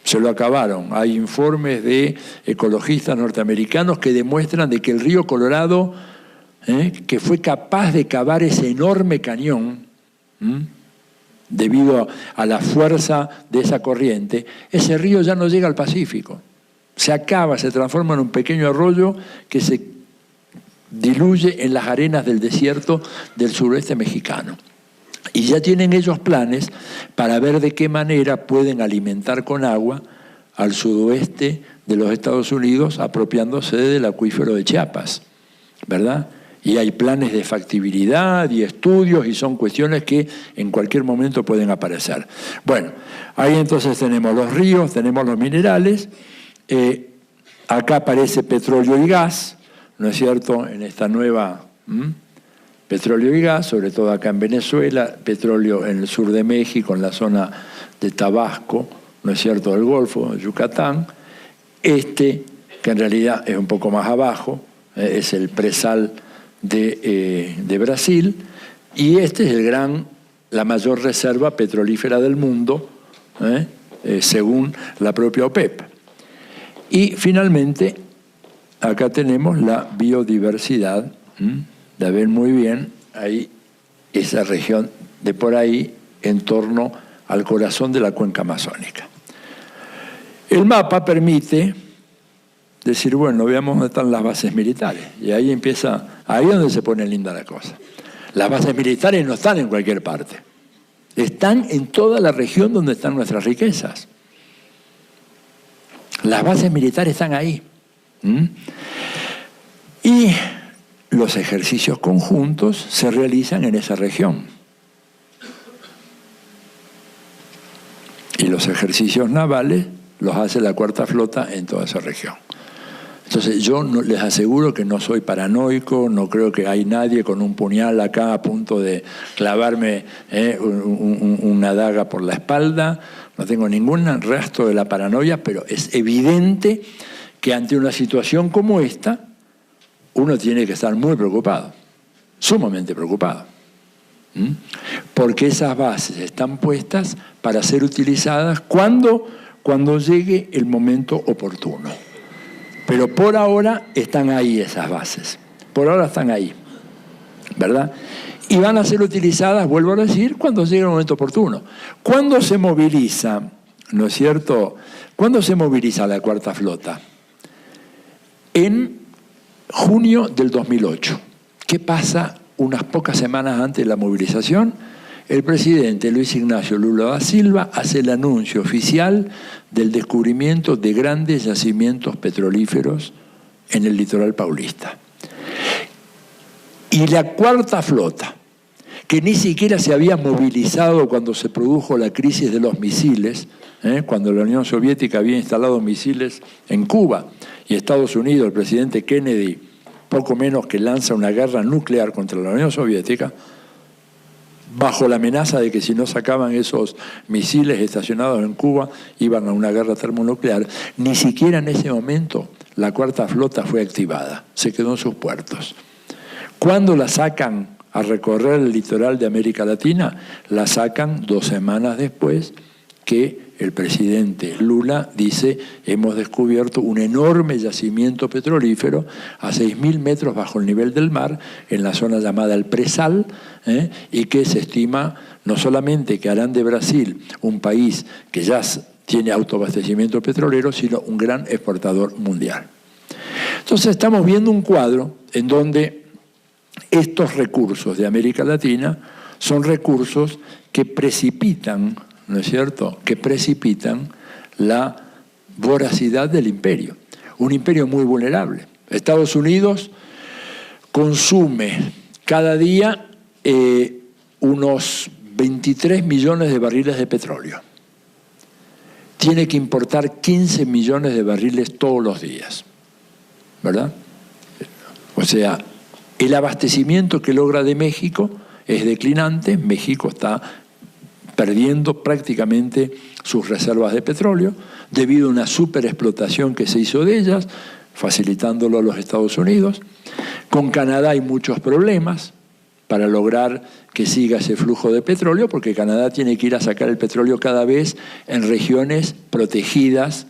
se lo acabaron. Hay informes de ecologistas norteamericanos que demuestran de que el río Colorado, que fue capaz de cavar ese enorme cañón, debido a la fuerza de esa corriente, ese río ya no llega al Pacífico. Se acaba, se transforma en un pequeño arroyo que se diluye en las arenas del desierto del suroeste mexicano. Y ya tienen ellos planes para ver de qué manera pueden alimentar con agua al sudoeste de los Estados Unidos, apropiándose del acuífero de Chiapas, ¿verdad? Y hay planes de factibilidad y estudios, y son cuestiones que en cualquier momento pueden aparecer. Bueno, ahí entonces tenemos los ríos, tenemos los minerales. Acá aparece petróleo y gas, ¿no es cierto?, en esta nueva petróleo y gas, sobre todo acá en Venezuela, petróleo en el sur de México, en la zona de Tabasco, ¿no es cierto?, del Golfo, de Yucatán. Que en realidad es un poco más abajo, es el presal de Brasil, y es la mayor reserva petrolífera del mundo, según la propia OPEP. Y finalmente, acá tenemos la biodiversidad. La ven muy bien, ahí esa región de por ahí, en torno al corazón de la cuenca amazónica. El mapa permite decir, bueno, veamos dónde están las bases militares. Y ahí es donde se pone linda la cosa. Las bases militares no están en cualquier parte. Están en toda la región donde están nuestras riquezas. Las bases militares están ahí. Y los ejercicios conjuntos se realizan en esa región. Y los ejercicios navales los hace la Cuarta Flota en toda esa región. Entonces yo les aseguro que no soy paranoico, no creo que hay nadie con un puñal acá a punto de clavarme una daga por la espalda. No tengo ningún rastro de la paranoia, pero es evidente que ante una situación como esta, uno tiene que estar muy preocupado, sumamente preocupado. Porque esas bases están puestas para ser utilizadas cuando llegue el momento oportuno. Pero por ahora están ahí esas bases. Por ahora están ahí, ¿verdad? Y van a ser utilizadas, vuelvo a decir, cuando llegue el momento oportuno. ¿Cuándo se moviliza, no es cierto? ¿Cuándo se moviliza la Cuarta Flota? En junio del 2008. ¿Qué pasa unas pocas semanas antes de la movilización? el presidente Luis Ignacio Lula da Silva hace el anuncio oficial del descubrimiento de grandes yacimientos petrolíferos en el litoral paulista. Y la cuarta flota, que ni siquiera se había movilizado cuando se produjo la crisis de los misiles, cuando la Unión Soviética había instalado misiles en Cuba y Estados Unidos, el presidente Kennedy, poco menos que lanza una guerra nuclear contra la Unión Soviética, bajo la amenaza de que si no sacaban esos misiles estacionados en Cuba, iban a una guerra termonuclear. Ni siquiera en ese momento la cuarta flota fue activada, se quedó en sus puertos. ¿Cuándo la sacan a recorrer el litoral de América Latina? La sacan 2 semanas después que el presidente Lula dice: hemos descubierto un enorme yacimiento petrolífero a 6.000 metros bajo el nivel del mar, en la zona llamada el Presal, y que se estima no solamente que harán de Brasil un país que ya tiene autoabastecimiento petrolero, sino un gran exportador mundial. Entonces estamos viendo un cuadro en donde estos recursos de América Latina son recursos que precipitan, ¿no es cierto?, que precipitan la voracidad del imperio. Un imperio muy vulnerable. Estados Unidos consume cada día unos 23 millones de barriles de petróleo. Tiene que importar 15 millones de barriles todos los días, ¿verdad? O sea, el abastecimiento que logra de México es declinante. México está perdiendo prácticamente sus reservas de petróleo debido a una superexplotación que se hizo de ellas, facilitándolo a los Estados Unidos. Con Canadá hay muchos problemas para lograr que siga ese flujo de petróleo, porque Canadá tiene que ir a sacar el petróleo cada vez en regiones protegidas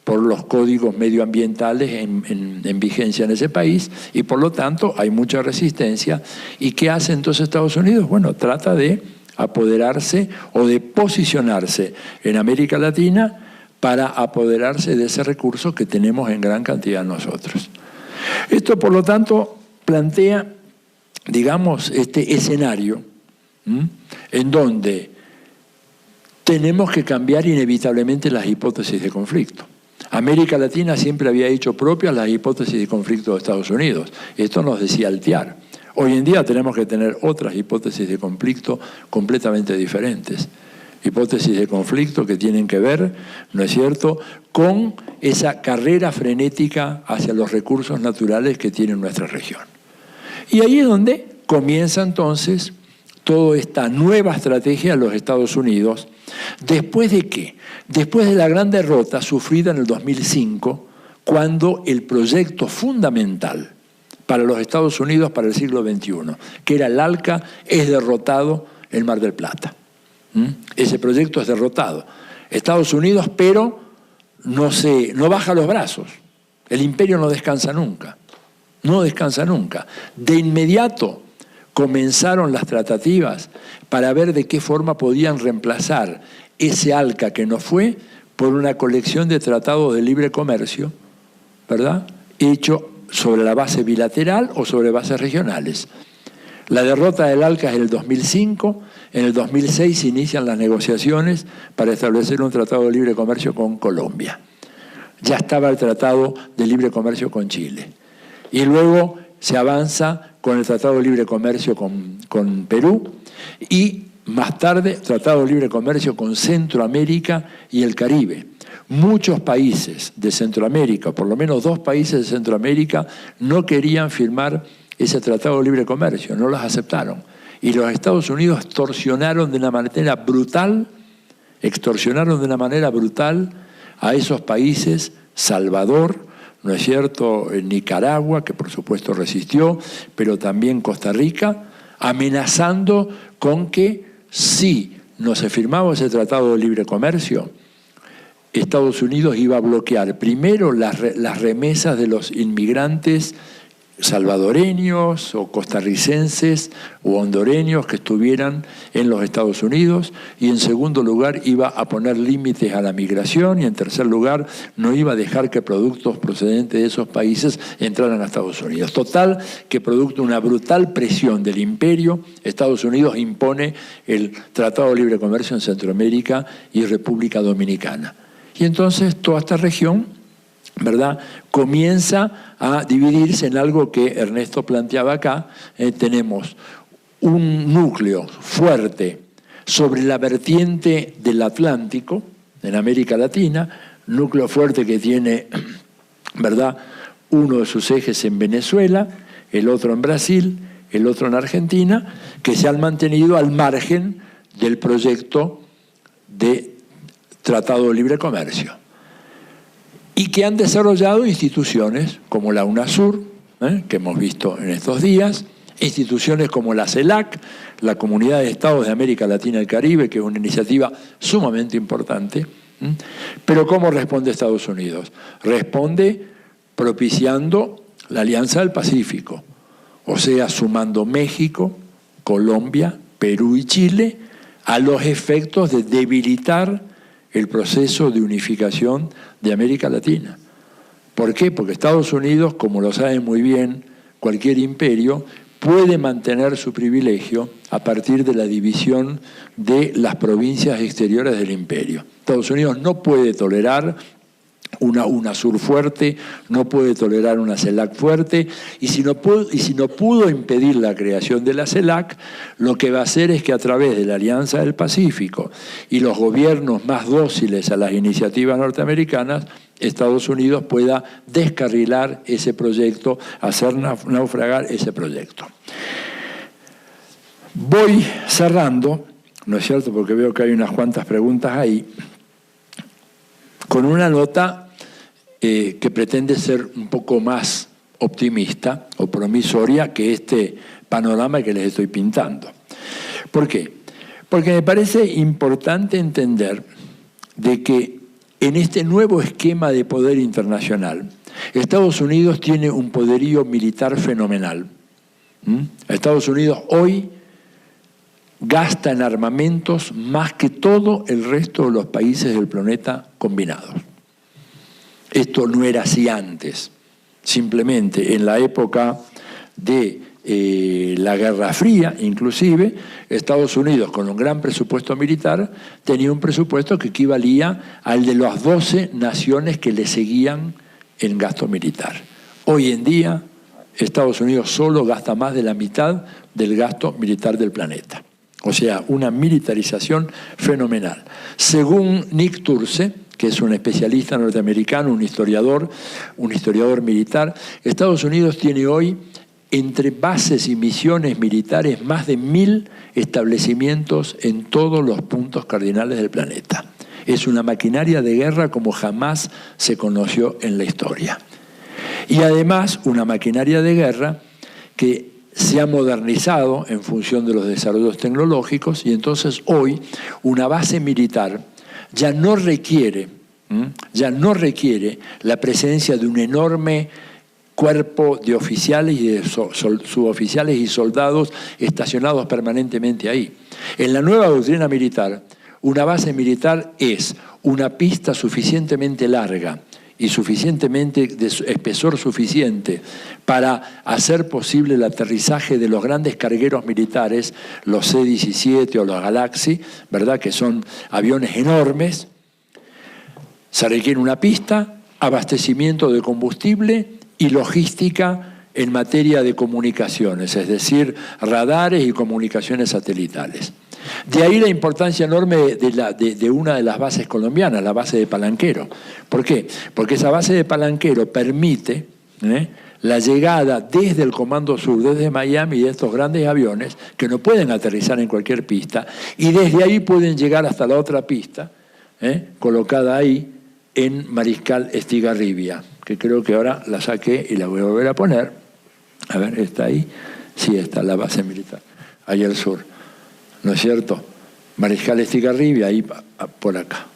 por los códigos medioambientales en vigencia en ese país, y por lo tanto hay mucha resistencia. ¿Y qué hace entonces Estados Unidos? Bueno, trata de apoderarse o de posicionarse en América Latina para apoderarse de ese recurso que tenemos en gran cantidad nosotros. Esto, por lo tanto, plantea, digamos, este escenario en donde tenemos que cambiar inevitablemente las hipótesis de conflicto. América Latina siempre había hecho propias las hipótesis de conflicto de Estados Unidos. Esto nos decía Altiar. Hoy en día tenemos que tener otras hipótesis de conflicto completamente diferentes. Hipótesis de conflicto que tienen que ver, ¿no es cierto?, con esa carrera frenética hacia los recursos naturales que tiene nuestra región. Y ahí es donde comienza entonces toda esta nueva estrategia de los Estados Unidos. ¿Después de qué? Después de la gran derrota sufrida en el 2005, cuando el proyecto fundamental para los Estados Unidos para el siglo XXI, que era el ALCA, es derrotado en Mar del Plata. Ese proyecto es derrotado. Estados Unidos, pero no baja los brazos. El imperio no descansa nunca. No descansa nunca. De inmediato comenzaron las tratativas para ver de qué forma podían reemplazar ese ALCA que no fue por una colección de tratados de libre comercio, ¿verdad?, hecho sobre la base bilateral o sobre bases regionales. La derrota del ALCA es en el 2005, en el 2006 se inician las negociaciones para establecer un tratado de libre comercio con Colombia. Ya estaba el tratado de libre comercio con Chile. Y luego se avanza con el tratado de libre comercio con Perú y más tarde tratado de libre comercio con Centroamérica y el Caribe. Muchos países de Centroamérica, por lo menos 2 países de Centroamérica, no querían firmar ese tratado de libre comercio, no los aceptaron. Y los Estados Unidos extorsionaron de una manera brutal a esos países, Salvador, ¿no es cierto?, Nicaragua, que por supuesto resistió, pero también Costa Rica, amenazando con que si no se firmaba ese tratado de libre comercio, Estados Unidos iba a bloquear primero las remesas de los inmigrantes salvadoreños o costarricenses o hondureños que estuvieran en los Estados Unidos, y en segundo lugar iba a poner límites a la migración, y en tercer lugar no iba a dejar que productos procedentes de esos países entraran a Estados Unidos. Total, que producto de una brutal presión del imperio, Estados Unidos impone el Tratado de Libre Comercio en Centroamérica y República Dominicana. Y entonces toda esta región, ¿verdad?, comienza a dividirse en algo que Ernesto planteaba acá. Tenemos un núcleo fuerte sobre la vertiente del Atlántico, en América Latina, núcleo fuerte que tiene, ¿verdad?, uno de sus ejes en Venezuela, el otro en Brasil, el otro en Argentina, que se han mantenido al margen del proyecto de Tratado de Libre Comercio, y que han desarrollado instituciones como la UNASUR, que hemos visto en estos días, instituciones como la CELAC, la Comunidad de Estados de América Latina y el Caribe, que es una iniciativa sumamente importante. Pero ¿cómo responde Estados Unidos? Responde propiciando la Alianza del Pacífico, o sea, sumando México, Colombia, Perú y Chile a los efectos de debilitar el proceso de unificación de América Latina. ¿Por qué? Porque Estados Unidos, como lo sabe muy bien cualquier imperio, puede mantener su privilegio a partir de la división de las provincias exteriores del imperio. Estados Unidos no puede tolerar una UNASUR fuerte, no puede tolerar una CELAC fuerte, y si no pudo impedir la creación de la CELAC, lo que va a hacer es que a través de la Alianza del Pacífico y los gobiernos más dóciles a las iniciativas norteamericanas, Estados Unidos pueda descarrilar ese proyecto, hacer naufragar ese proyecto. Voy cerrando, ¿no es cierto?, porque veo que hay unas cuantas preguntas ahí, con una nota que pretende ser un poco más optimista o promisoria que este panorama que les estoy pintando. ¿Por qué? Porque me parece importante entender de que en este nuevo esquema de poder internacional, Estados Unidos tiene un poderío militar fenomenal. Estados Unidos hoy gasta en armamentos más que todo el resto de los países del planeta combinados. Esto no era así antes. Simplemente en la época de la Guerra Fría, inclusive, Estados Unidos, con un gran presupuesto militar, tenía un presupuesto que equivalía al de las 12 naciones que le seguían en gasto militar. Hoy en día, Estados Unidos solo gasta más de la mitad del gasto militar del planeta. O sea, una militarización fenomenal. Según Nick Turse, que es un especialista norteamericano, un historiador militar, Estados Unidos tiene hoy, entre bases y misiones militares, más de 1000 establecimientos en todos los puntos cardinales del planeta. Es una maquinaria de guerra como jamás se conoció en la historia. Y además, una maquinaria de guerra que se ha modernizado en función de los desarrollos tecnológicos, y entonces hoy una base militar ya no requiere la presencia de un enorme cuerpo de oficiales y de suboficiales y soldados estacionados permanentemente ahí. En la nueva doctrina militar, una base militar es una pista suficientemente larga y suficientemente de espesor suficiente para hacer posible el aterrizaje de los grandes cargueros militares, los C-17 o los Galaxy, ¿verdad?, que son aviones enormes. Se requiere una pista, abastecimiento de combustible y logística en materia de comunicaciones, es decir, radares y comunicaciones satelitales. De ahí la importancia enorme de una de las bases colombianas, la base de Palanquero. ¿Por qué? Porque esa base de Palanquero permite la llegada desde el Comando Sur, desde Miami, de estos grandes aviones que no pueden aterrizar en cualquier pista, y desde ahí pueden llegar hasta la otra pista, colocada ahí en Mariscal Estigarribia, que creo que ahora la saqué y la voy a volver a poner. A ver, ¿está ahí? Sí, está la base militar, ahí al sur. ¿No es cierto? Mariscal Estigarribia, ahí por acá.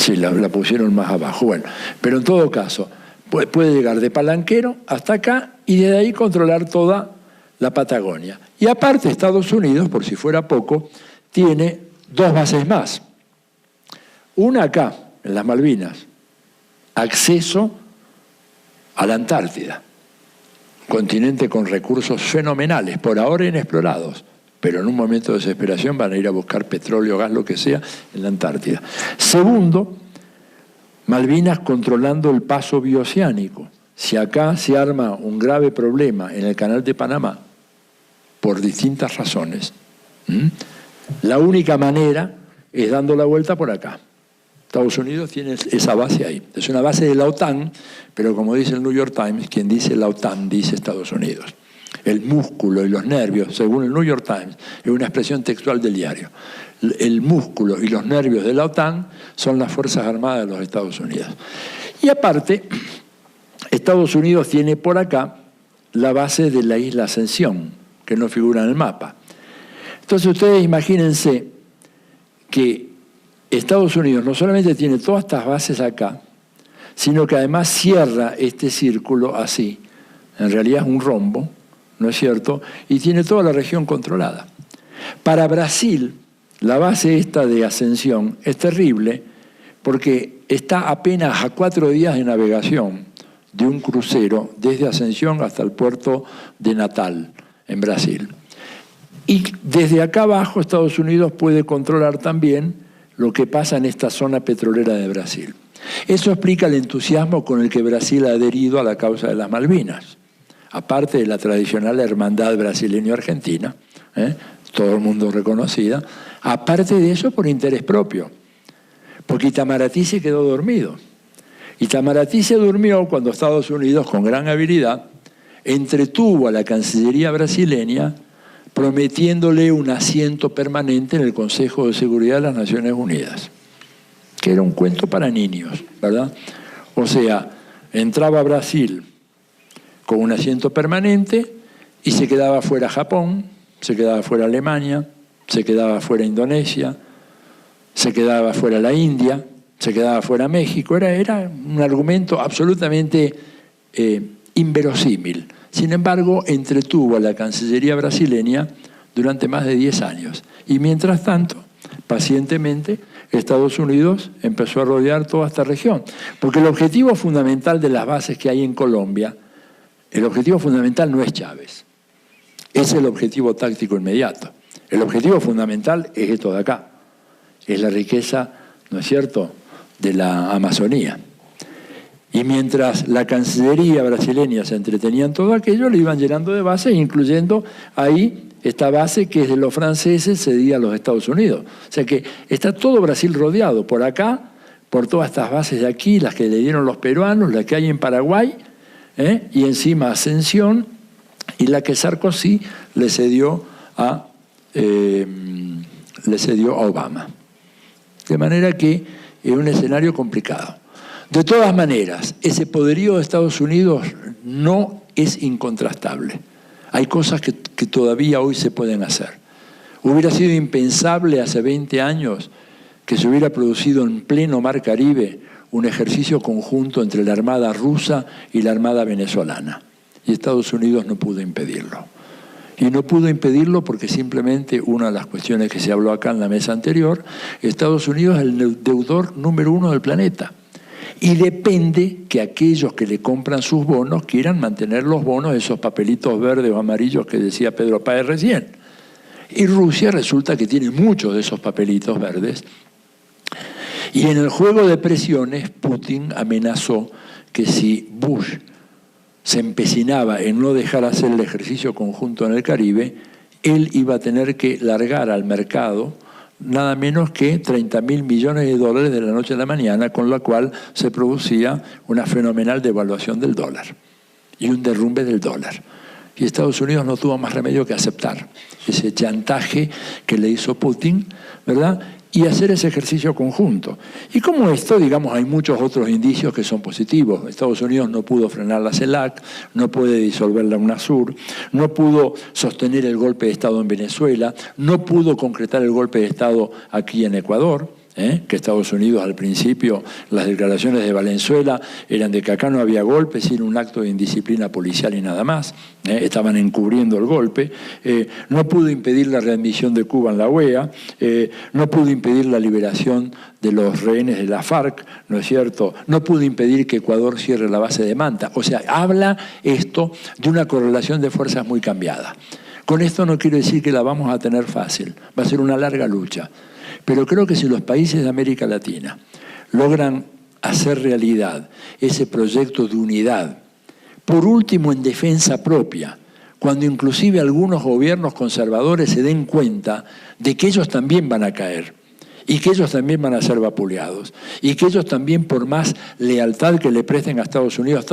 Sí, la pusieron más abajo. Bueno, pero en todo caso, puede llegar de Palanquero hasta acá y desde ahí controlar toda la Patagonia. Y aparte, Estados Unidos, por si fuera poco, tiene dos bases más. Una acá, en las Malvinas, acceso a la Antártida, continente con recursos fenomenales, por ahora inexplorados, pero en un momento de desesperación van a ir a buscar petróleo, gas, lo que sea, en la Antártida. Segundo, Malvinas controlando el paso bioceánico. Si acá se arma un grave problema en el Canal de Panamá, por distintas razones, la única manera es dando la vuelta por acá. Estados Unidos tiene esa base ahí. Es una base de la OTAN, pero como dice el New York Times, quien dice la OTAN dice Estados Unidos. El músculo y los nervios, según el New York Times, es una expresión textual del diario. El músculo y los nervios de la OTAN son las Fuerzas Armadas de los Estados Unidos. Y aparte, Estados Unidos tiene por acá la base de la isla Ascensión, que no figura en el mapa. Entonces ustedes imagínense que Estados Unidos no solamente tiene todas estas bases acá, sino que además cierra este círculo así. En realidad es un rombo, ¿no es cierto? Y tiene toda la región controlada. Para Brasil, la base esta de Ascensión es terrible porque está apenas a 4 días de navegación de un crucero desde Ascensión hasta el puerto de Natal, en Brasil. Y desde acá abajo Estados Unidos puede controlar también lo que pasa en esta zona petrolera de Brasil. Eso explica el entusiasmo con el que Brasil ha adherido a la causa de las Malvinas. Aparte de la tradicional hermandad brasileño-argentina, todo el mundo reconocida, aparte de eso por interés propio, porque Itamaraty se quedó dormido. Itamaraty se durmió cuando Estados Unidos, con gran habilidad, entretuvo a la Cancillería brasileña prometiéndole un asiento permanente en el Consejo de Seguridad de las Naciones Unidas, que era un cuento para niños, ¿verdad? O sea, entraba a Brasil con un asiento permanente y se quedaba fuera Japón, se quedaba fuera Alemania, se quedaba fuera Indonesia, se quedaba fuera la India, se quedaba fuera México. Era un argumento absolutamente inverosímil. Sin embargo, entretuvo a la Cancillería brasileña durante más de 10 años. Y mientras tanto, pacientemente, Estados Unidos empezó a rodear toda esta región. Porque el objetivo fundamental de las bases que hay en Colombia, el objetivo fundamental no es Chávez. Es el objetivo táctico inmediato. El objetivo fundamental es esto de acá. Es la riqueza, ¿no es cierto?, de la Amazonía. Y mientras la Cancillería brasileña se entretenía en todo aquello, le iban llenando de bases, incluyendo ahí esta base que es de los franceses cedida a los Estados Unidos. O sea que está todo Brasil rodeado, por acá, por todas estas bases de aquí, las que le dieron los peruanos, las que hay en Paraguay, y encima Ascensión, y la que Sarkozy le cedió a Obama. De manera que es un escenario complicado. De todas maneras, ese poderío de Estados Unidos no es incontrastable. Hay cosas que todavía hoy se pueden hacer. Hubiera sido impensable hace 20 años que se hubiera producido en pleno Mar Caribe un ejercicio conjunto entre la Armada rusa y la Armada venezolana. Y Estados Unidos no pudo impedirlo. Y no pudo impedirlo porque simplemente una de las cuestiones que se habló acá en la mesa anterior, Estados Unidos es el deudor número 1 del planeta. Y depende que aquellos que le compran sus bonos quieran mantener los bonos, esos papelitos verdes o amarillos que decía Pedro Páez recién. Y Rusia resulta que tiene muchos de esos papelitos verdes. Y en el juego de presiones, Putin amenazó que si Bush se empecinaba en no dejar hacer el ejercicio conjunto en el Caribe, él iba a tener que largar al mercado nada menos que 30.000 millones de dólares de la noche a la mañana, con la cual se producía una fenomenal devaluación del dólar y un derrumbe del dólar. Y Estados Unidos no tuvo más remedio que aceptar ese chantaje que le hizo Putin, ¿verdad?, y hacer ese ejercicio conjunto. Y como esto, digamos, hay muchos otros indicios que son positivos. Estados Unidos no pudo frenar la CELAC, no puede disolver la UNASUR, no pudo sostener el golpe de Estado en Venezuela, no pudo concretar el golpe de Estado aquí en Ecuador. que Estados Unidos al principio, las declaraciones de Valenzuela eran de que acá no había golpe, sino un acto de indisciplina policial y nada más, estaban encubriendo el golpe, no pudo impedir la readmisión de Cuba en la OEA, no pudo impedir la liberación de los rehenes de la FARC, ¿no es cierto? No pudo impedir que Ecuador cierre la base de Manta. O sea, habla esto de una correlación de fuerzas muy cambiada. Con esto no quiero decir que la vamos a tener fácil, va a ser una larga lucha. Pero creo que si los países de América Latina logran hacer realidad ese proyecto de unidad, por último en defensa propia, cuando inclusive algunos gobiernos conservadores se den cuenta de que ellos también van a caer y que ellos también van a ser vapuleados y que ellos también, por más lealtad que le presten a Estados Unidos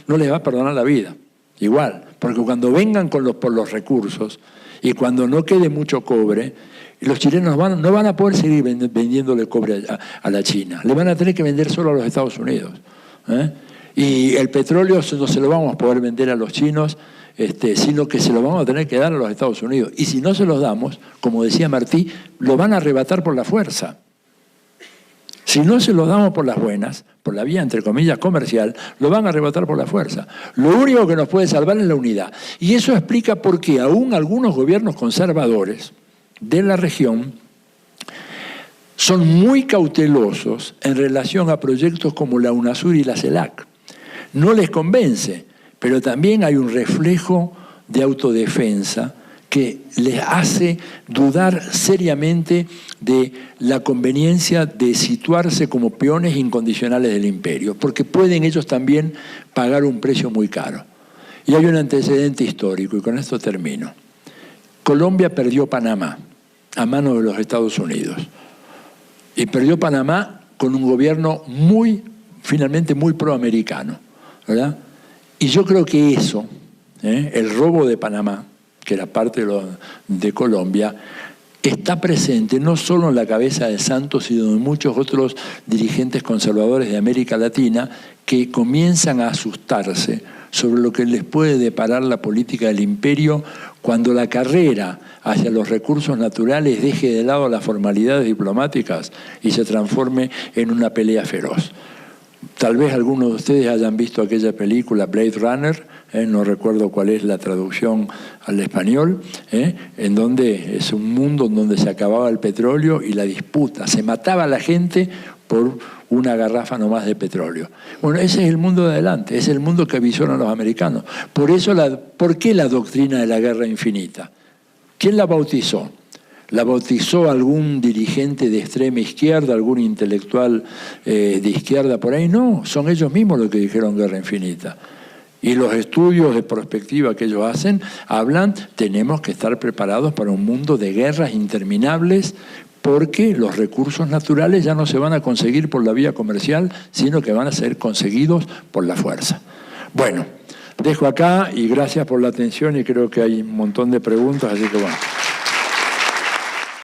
no les va a perdonar la vida. Igual, porque cuando vengan por los recursos y cuando no quede mucho cobre, los chilenos no van a poder seguir vendiéndole cobre a la China. Le van a tener que vender solo a los Estados Unidos. Y el petróleo no se lo vamos a poder vender a los chinos, sino que se lo vamos a tener que dar a los Estados Unidos. Y si no se los damos, como decía Martí, lo van a arrebatar por la fuerza. Si no se los damos por las buenas, por la vía, entre comillas, comercial, lo van a arrebatar por la fuerza. Lo único que nos puede salvar es la unidad. Y eso explica por qué aún algunos gobiernos conservadores de la región son muy cautelosos en relación a proyectos como la UNASUR y la CELAC. No les convence, pero también hay un reflejo de autodefensa que les hace dudar seriamente de la conveniencia de situarse como peones incondicionales del imperio, porque pueden ellos también pagar un precio muy caro. Y hay un antecedente histórico, y con esto termino. Colombia perdió Panamá a manos de los Estados Unidos. Y perdió Panamá con un gobierno finalmente muy proamericano, ¿verdad? Y yo creo que eso, el robo de Panamá, que era parte de Colombia, está presente no solo en la cabeza de Santos, sino de muchos otros dirigentes conservadores de América Latina que comienzan a asustarse sobre lo que les puede deparar la política del imperio cuando la carrera hacia los recursos naturales deje de lado las formalidades diplomáticas y se transforme en una pelea feroz. Tal vez algunos de ustedes hayan visto aquella película Blade Runner, no recuerdo cuál es la traducción al español, en donde es un mundo en donde se acababa el petróleo y la disputa, se mataba a la gente por una garrafa nomás de petróleo. Bueno, ese es el mundo de adelante, es el mundo que visionan los americanos. ¿Por qué la doctrina de la guerra infinita? ¿Quién la bautizó? ¿La bautizó algún dirigente de extrema izquierda, algún intelectual de izquierda por ahí? No, son ellos mismos los que dijeron guerra infinita. Y los estudios de prospectiva que ellos hacen hablan, tenemos que estar preparados para un mundo de guerras interminables porque los recursos naturales ya no se van a conseguir por la vía comercial, sino que van a ser conseguidos por la fuerza. Bueno, dejo acá y gracias por la atención y creo que hay un montón de preguntas, así que bueno.